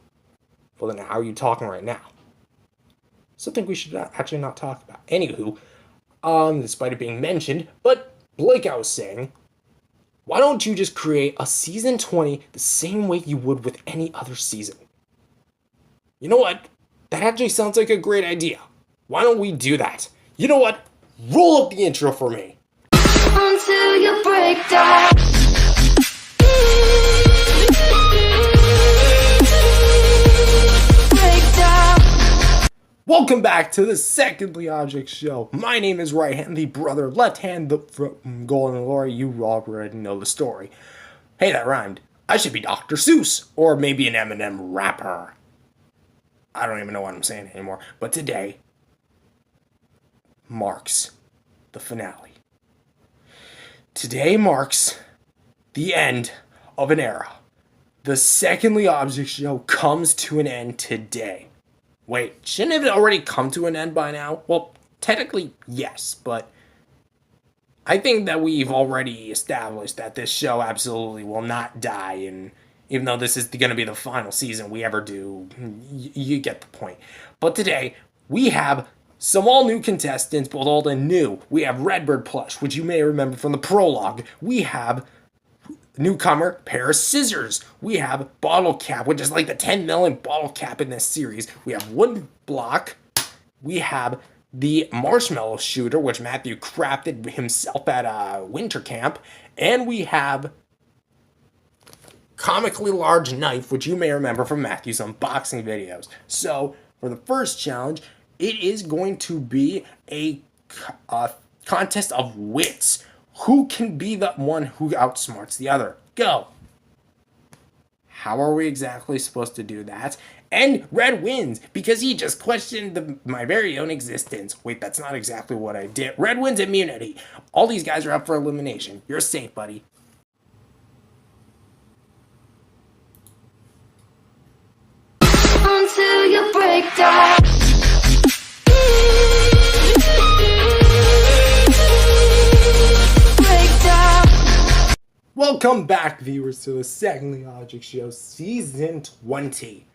Well, then how are you talking right now? something we should actually not talk about. Anywho, despite it being mentioned, but like I was saying, why don't you just create a season 20 the same way you would with any other season? You know what? That actually sounds like a great idea. Why don't we do that? You know what? Roll up the intro for me. Until you break down. Break down. Welcome back to the Secondly Object Show. My name is Right Hand, the brother, left hand, the golden glory. You already know the story. Hey, that rhymed. I should be Dr. Seuss, or maybe an Eminem rapper. I don't even know what I'm saying anymore. But today marks the finale. Today marks the end of an era. The Secondly Object Show comes to an end today. Wait, shouldn't it already come to an end by now? Well, technically, yes, but I think that we've already established that this show absolutely will not die, and even though this is going to be the final season we ever do, you get the point. But today, we have some all-new contestants, both old and new. We have Redbird Plush, which you may remember from the prologue. We have newcomer Pair of Scissors. We have Bottle Cap, which is like the 10 million bottle cap in this series. We have Wood Block. We have the Marshmallow Shooter, which Matthew crafted himself at winter camp. And we have Comically Large Knife, which you may remember from Matthew's unboxing videos. So, for the first challenge, it is going to be a contest of wits. Who can be the one who outsmarts the other? Go! How are we exactly supposed to do that? And Red wins, because he just questioned my very own existence. Wait, that's not exactly what I did. Red wins immunity. All these guys are up for elimination. You're safe, buddy. Until you break down. Break down. Welcome back, viewers, to the Secondly Object Show, Season 20.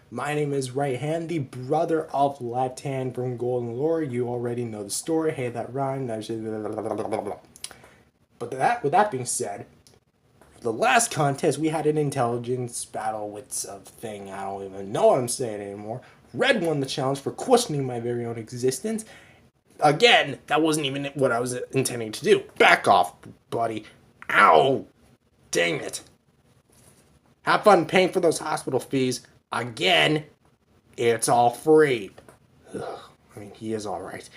My name is Right Hand, the brother of Left Hand from Golden Lore. You already know the story. Hey, that rhymed. But with that being said, the last contest, we had an intelligence battle wits of thing. I don't even know what I'm saying anymore. Red won the challenge for questioning my very own existence. Again, that wasn't even what I was intending to do. Back off, buddy. Ow. Dang it. Have fun paying for those hospital fees. Again, it's all free. Ugh, I mean, he is alright.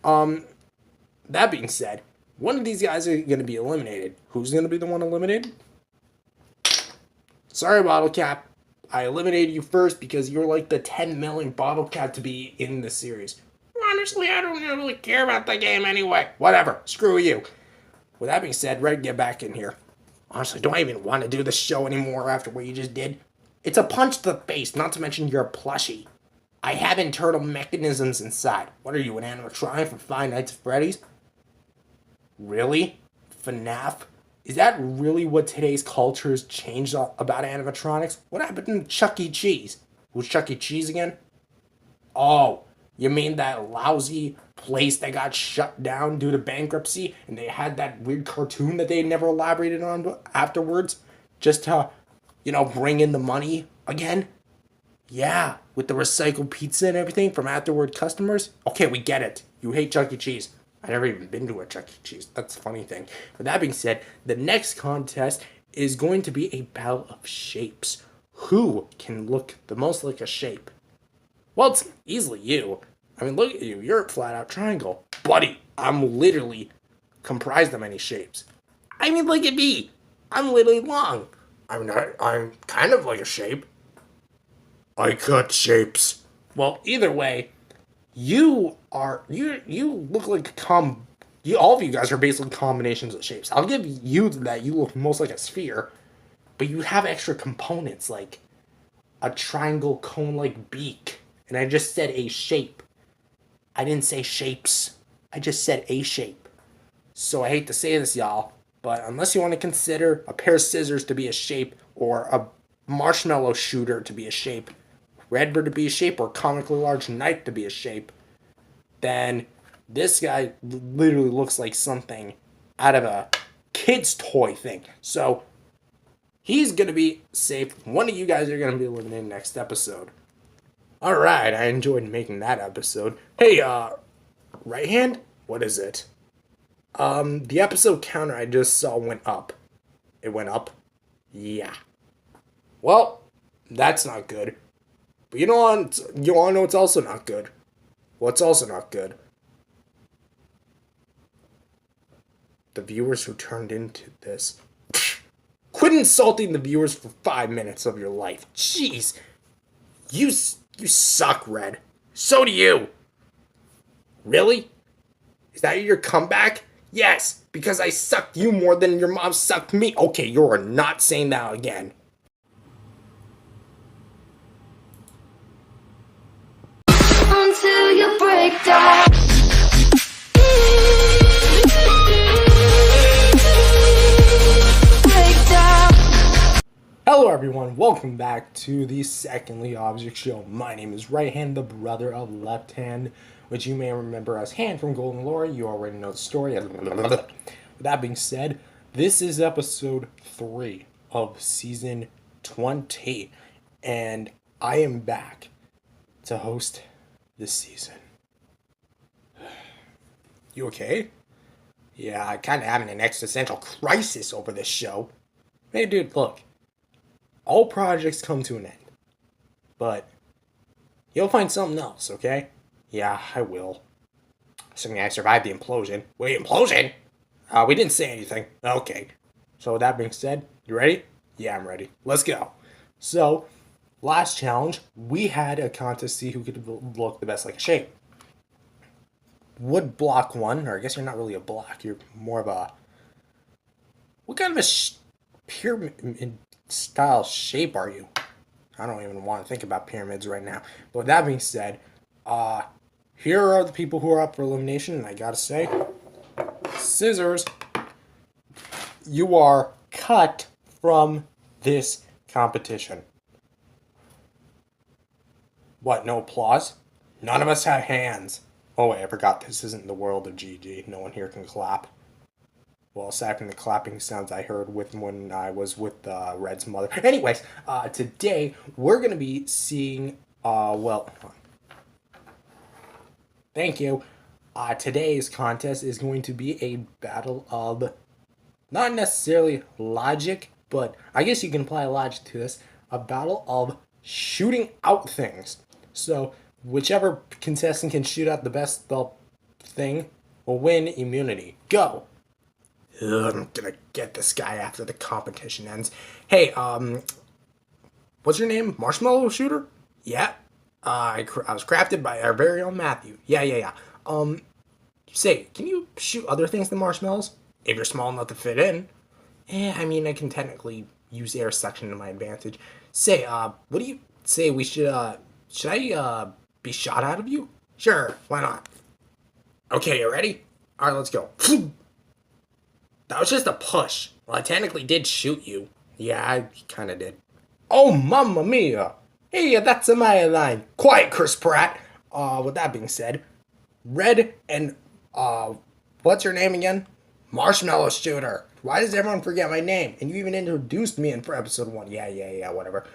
That being said, one of these guys are going to be eliminated. Who's going to be the one eliminated? Sorry, Bottle Cap. I eliminated you first because you're like the 10 million Bottle Cap to be in the series. Honestly, I don't really care about the game anyway. Whatever. Screw you. With that being said, Red, get back in here. Honestly, do I even want to do this show anymore after what you just did? It's a punch to the face, not to mention you're a plushie. I have internal mechanisms inside. What are you, an animatronic from Five Nights at Freddy's? Really? FNAF? Is that really what today's culture has changed about animatronics? What happened to Chuck E. Cheese? Who's Chuck E. Cheese again? Oh, you mean that lousy place that got shut down due to bankruptcy and they had that weird cartoon that they never elaborated on afterwards? Just to, bring in the money again? Yeah, with the recycled pizza and everything from afterward customers? Okay, we get it. You hate Chuck E. Cheese. I've never even been to a Chuck E. Cheese. That's a funny thing. But that being said, the next contest is going to be a battle of shapes. Who can look the most like a shape? Well, it's easily you. I mean, look at you. You're a flat-out triangle. Buddy, I'm literally comprised of many shapes. I mean, look at me. I'm literally long. I'm kind of like a shape. I cut shapes. Well, either way, you look like all of you guys are basically combinations of shapes. I'll give you that you look most like a sphere, but you have extra components like a triangle cone-like beak. And I just said a shape. I didn't say shapes. I just said a shape. So I hate to say this, y'all, but unless you want to consider a pair of scissors to be a shape or a marshmallow shooter to be a shape, Redbird to be a shape, or comically large knife to be a shape, then this guy literally looks like something out of a kid's toy thing. So he's going to be safe. One of you guys are going to be eliminated next episode. Alright, I enjoyed making that episode. Hey, right hand? What is it? The episode counter I just saw went up. It went up? Yeah. Well, that's not good. But you want to know what's also not good? What's also not good? The viewers who turned into this. Quit insulting the viewers for 5 minutes of your life. Jeez. You suck, Red. So do you. Really? Is that your comeback? Yes, because I sucked you more than your mom sucked me. Okay, you're not saying that again. Until you break down. Break down. Hello everyone, welcome back to the Secondly Object Show. My name is Right Hand, the brother of Left Hand, which you may remember as Hand from Golden Glory. You already know the story. With that being said, this is episode 3 of season 20, and I am back to host this season. You okay? Yeah, I'm kind of having an existential crisis over this show. Hey dude, look. All projects come to an end. But you'll find something else, okay? Yeah, I will. Assuming I survived the implosion. Wait, implosion? We didn't say anything. Okay. So with that being said, you ready? Yeah, I'm ready. Let's go. So, last challenge, we had a contest to see who could look the best like a shape. Wood block one, or I guess you're not really a block, you're more of a... What kind of a pyramid style shape are you? I don't even want to think about pyramids right now. But with that being said, here are the people who are up for elimination, and I gotta say, scissors, you are cut from this competition. What, no applause? None of us have hands. Oh wait, I forgot this isn't the world of GG. No one here can clap. Well, aside from the clapping sounds I heard when I was with Red's mother. Anyways, today we're going to be seeing, thank you. Today's contest is going to be a battle of, not necessarily logic, but I guess you can apply logic to this, a battle of shooting out things. So, whichever contestant can shoot out the best thing will win immunity. Go! I'm gonna get this guy after the competition ends. Hey, what's your name? Marshmallow Shooter? Yeah. I was crafted by our very own Matthew. Yeah. Say, can you shoot other things than marshmallows? If you're small enough to fit in. I mean, I can technically use air suction to my advantage. Say, what do you say we should I be shot out of you? Sure, why not? Okay, you ready? Alright, let's go. That was just a push. Well, I technically did shoot you. Yeah, I kinda did. Oh, mamma mia! Hey, that's a my line. Quiet, Chris Pratt. With that being said, Red and, what's your name again? Marshmallow Shooter. Why does everyone forget my name? And you even introduced me in for episode 1. Yeah, whatever.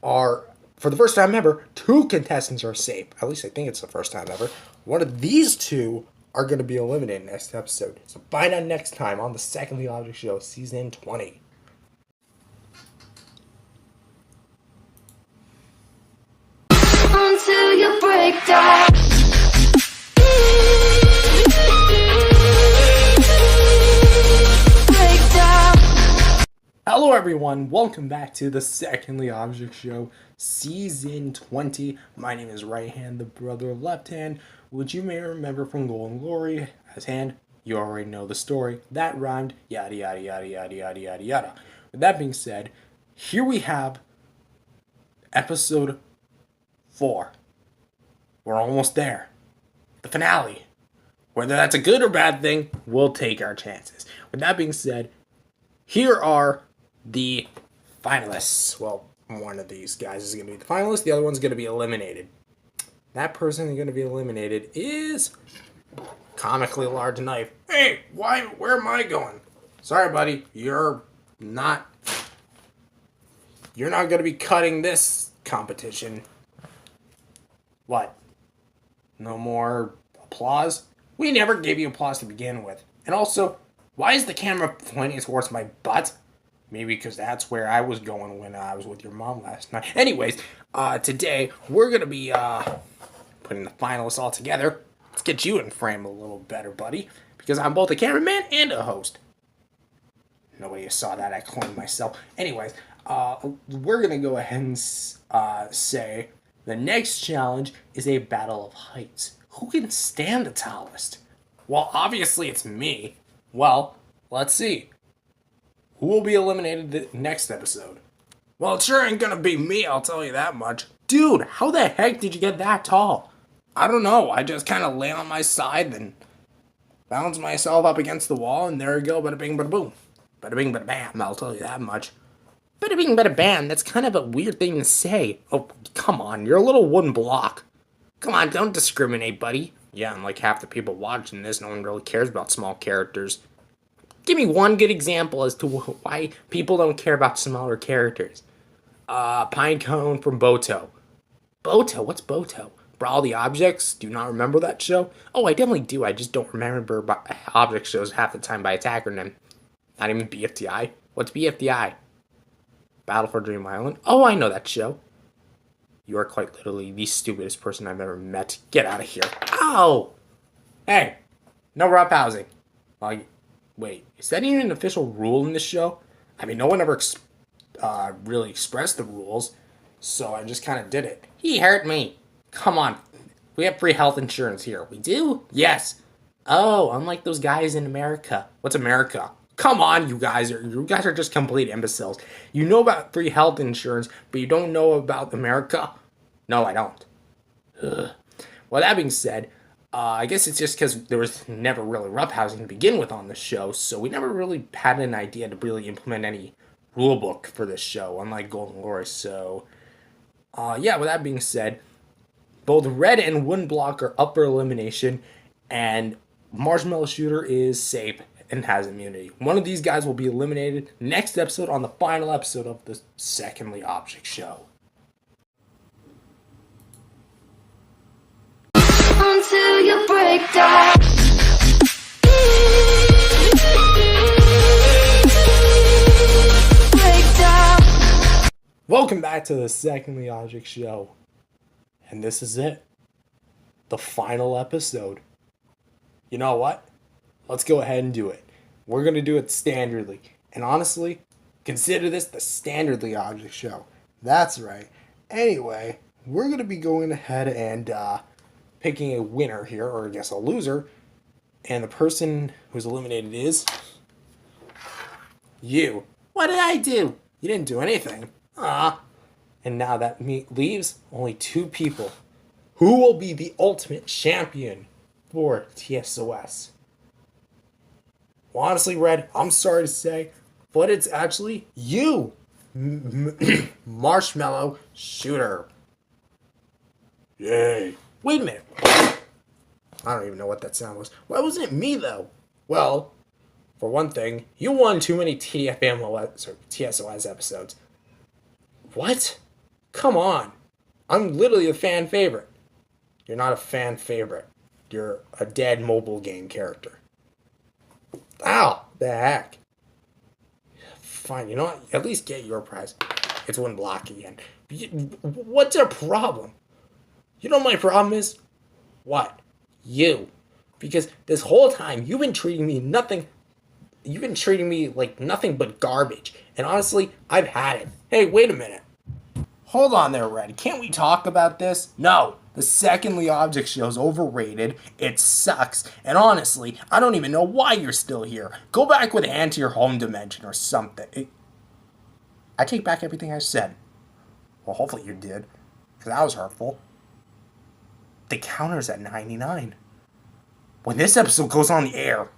For the first time ever, 2 contestants are safe. At least I think it's the first time ever. One of these 2 are going to be eliminated next episode. So find out next time on the Secondly Object Show, Season 20. Until you break down. Break down. Hello everyone, welcome back to the Secondly Object Show, Season 20. My name is Right Hand, the brother of Left Hand, which you may remember from Golden Glory as Hand. You already know the story. That rhymed, yada yada yada yada yada yada yada. With that being said, here we have episode 4. We're almost there. The finale. Whether that's a good or bad thing, we'll take our chances. With that being said, here are the finalists. Well, one of these guys is going to be the finalist. The other one's going to be eliminated. that person going to be eliminated is comically large knife. Hey, where am I going? Sorry, buddy, you're not going to be cutting this competition. What? No more applause? We never gave you applause to begin with. And also, why is the camera pointing towards my butt? Maybe because that's where I was going when I was with your mom last night. Anyways, today we're going to be putting the finalists all together. Let's get you in frame a little better, buddy. Because I'm both a cameraman and a host. Nobody saw that. I cloned myself. Anyways, we're going to go ahead and say the next challenge is a battle of heights. Who can stand the tallest? Well, obviously it's me. Well, let's see. Who will be eliminated the next episode? Well, it sure ain't gonna be me, I'll tell you that much. Dude, how the heck did you get that tall? I don't know, I just kind of lay on my side and bounce myself up against the wall, and there you go, bada bing, bada boom. Bada bing, bada bam, I'll tell you that much. Bada bing, bada bam, that's kind of a weird thing to say. Oh, come on, you're a little wooden block. Come on, don't discriminate, buddy. Yeah, and like half the people watching this, no one really cares about small characters. Give me one good example as to why people don't care about smaller characters. Pinecone from Boto. Boto? What's Boto? Brawl the Objects? Do you not remember that show? Oh, I definitely do. I just don't remember object shows half the time by its acronym. Not even BFDI. What's BFDI? Battle for Dream Island? Oh, I know that show. You are quite literally the stupidest person I've ever met. Get out of here. Ow! Hey, no roughhousing. Wait, is that even an official rule in this show? I mean, no one ever really expressed the rules, so I just kind of did it. He hurt me. Come on. We have free health insurance here. We do? Yes. Oh, unlike those guys in America. What's America? Come on, you guys are just complete imbeciles. You know about free health insurance, but you don't know about America? No, I don't. Ugh. Well, that being said, I guess it's just because there was never really roughhousing to begin with on the show, so we never really had an idea to really implement any rulebook for this show, unlike Golden Glory. So, yeah, with that being said, both Red and Wooden Block are up for elimination, and Marshmallow Shooter is safe and has immunity. One of these guys will be eliminated next episode on the final episode of the Secondly Object Show. Until you break down. Break down. Welcome back to the Secondly Object Show. And this is it. The final episode. You know what? Let's go ahead and do it. We're going to do it standardly. And honestly, consider this the Standardly Object Show. That's right. Anyway, we're going to be going ahead and picking a winner here, or I guess a loser. And the person who's eliminated is you. What did I do? You didn't do anything. And now that leaves only two people. Who will be the ultimate champion for TSOS? Well, honestly, Red, I'm sorry to say, but it's actually you, Marshmallow Shooter. Yay. Wait a minute. I don't even know what that sound was. Why wasn't it me, though? Well, for one thing, you won too many TSOS episodes. What? Come on. I'm literally a fan favorite. You're not a fan favorite. You're a dead mobile game character. Ow! The heck? Fine, you know what? At least get your prize. It's one block again. What's your problem? You know what my problem is? What? You. Because this whole time, you've been treating me like nothing but garbage. And honestly, I've had it. Hey, wait a minute. Hold on there, Red. Can't we talk about this? No. The Secondly Object Show is overrated. It sucks. And honestly, I don't even know why you're still here. Go back with Hand to your home dimension or something. I take back everything I said. Well, hopefully you did. Because that was hurtful. The counter's at 99. When this episode goes on the air,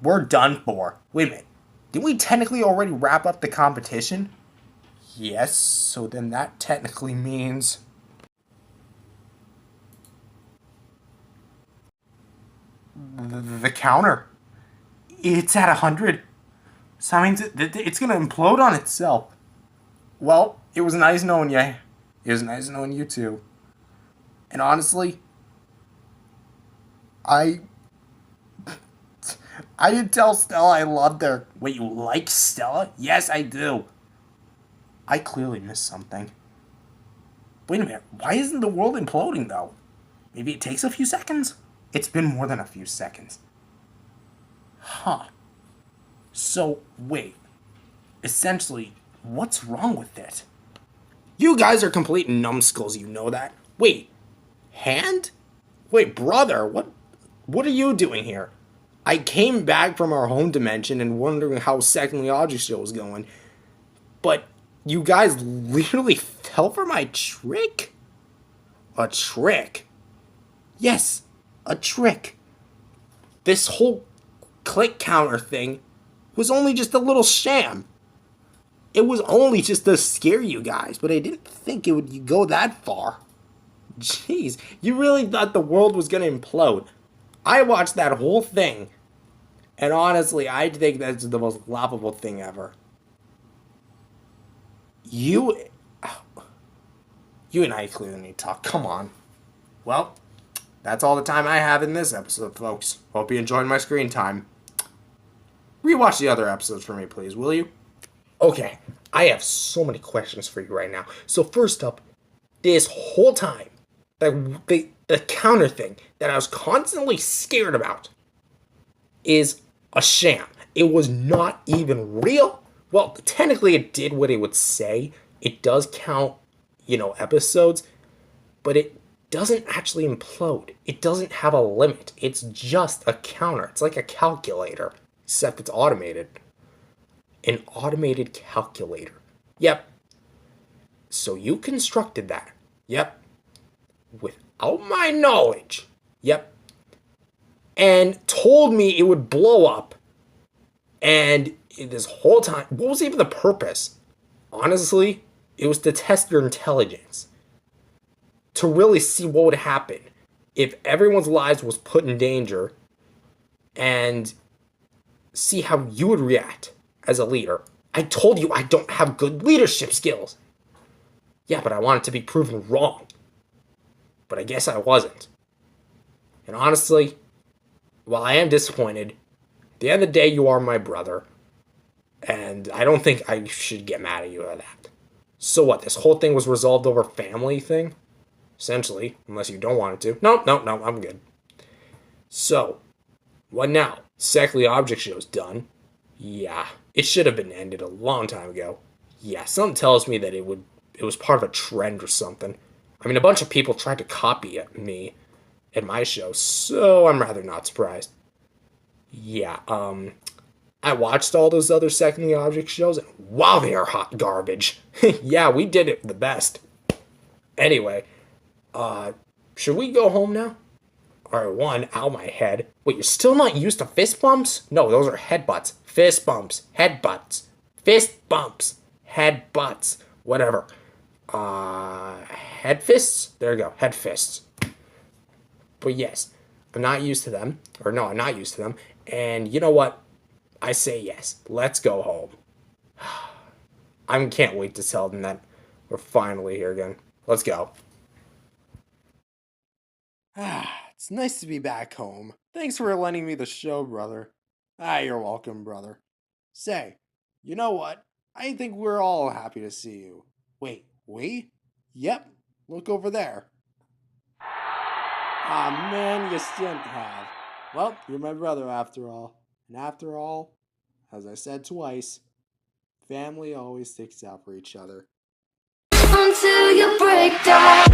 we're done for. Wait a minute. Didn't we technically already wrap up the competition? Yes, so then that technically means The counter. It's at 100. So that means it's gonna implode on itself. Well, it was nice knowing you. It was nice knowing you too. And honestly, I didn't tell Stella I loved her. Wait, you like Stella? Yes, I do. I clearly missed something. Wait a minute, why isn't the world imploding though? Maybe it takes a few seconds? It's been more than a few seconds. Huh. So, wait. Essentially, what's wrong with it? You guys are complete numbskulls, you know that? Wait, Hand? Wait, brother, what are you doing here? I came back from our home dimension and wondering how Secondly Object Show was going. But you guys literally fell for my trick? A trick? Yes, a trick. This whole click counter thing was only just a little sham. It was only just to scare you guys, but I didn't think it would go that far. Jeez, you really thought the world was gonna implode. I watched that whole thing, and honestly, I think that's the most laughable thing ever. You and I clearly need to talk. Come on. Well, that's all the time I have in this episode, folks. Hope you enjoyed my screen time. Rewatch the other episodes for me, please, will you? Okay, I have so many questions for you right now. So first up, this whole time, the counter thing that I was constantly scared about is a sham. It was not even real. Well, technically it did what it would say. It does count, episodes, but it doesn't actually implode. It doesn't have a limit. It's just a counter. It's like a calculator, except it's automated. An automated calculator. Yep. So you constructed that. Yep. Without my knowledge. Yep. And told me it would blow up. And this whole time, what was even the purpose? Honestly, it was to test your intelligence. To really see what would happen if everyone's lives was put in danger, and see how you would react as a leader. I told you I don't have good leadership skills. Yeah, but I wanted to be proven wrong. But I guess I wasn't. And honestly, while I am disappointed, at the end of the day, you are my brother. And I don't think I should get mad at you for that. So what, this whole thing was resolved over family thing? Essentially, unless you don't want it to. No, I'm good. So, what now? Secondly Object Show's done. Yeah, it should have been ended a long time ago. Yeah, something tells me that it was part of a trend or something. I mean, a bunch of people tried to copy me at my show, so I'm rather not surprised. Yeah, I watched all those other Secondly Object shows, and wow, they are hot garbage. Yeah, we did it the best. Anyway, should we go home now? Alright, one, ow, my head. Wait, you're still not used to fist bumps? No, those are headbutts. Fist bumps. Headbutts. Fist bumps. Headbutts. Whatever. Head fists? There you go. Head fists. But yes, I'm not used to them. Or no, I'm not used to them. And you know what? I say yes. Let's go home. I can't wait to tell them that we're finally here again. Let's go. It's nice to be back home. Thanks for lending me the show, brother. You're welcome, brother. Say, you know what? I think we're all happy to see you. Wait, we? Yep, look over there. Man, you shouldn't have. Well, you're my brother after all. And after all, as I said twice, family always sticks out for each other. Until you break down.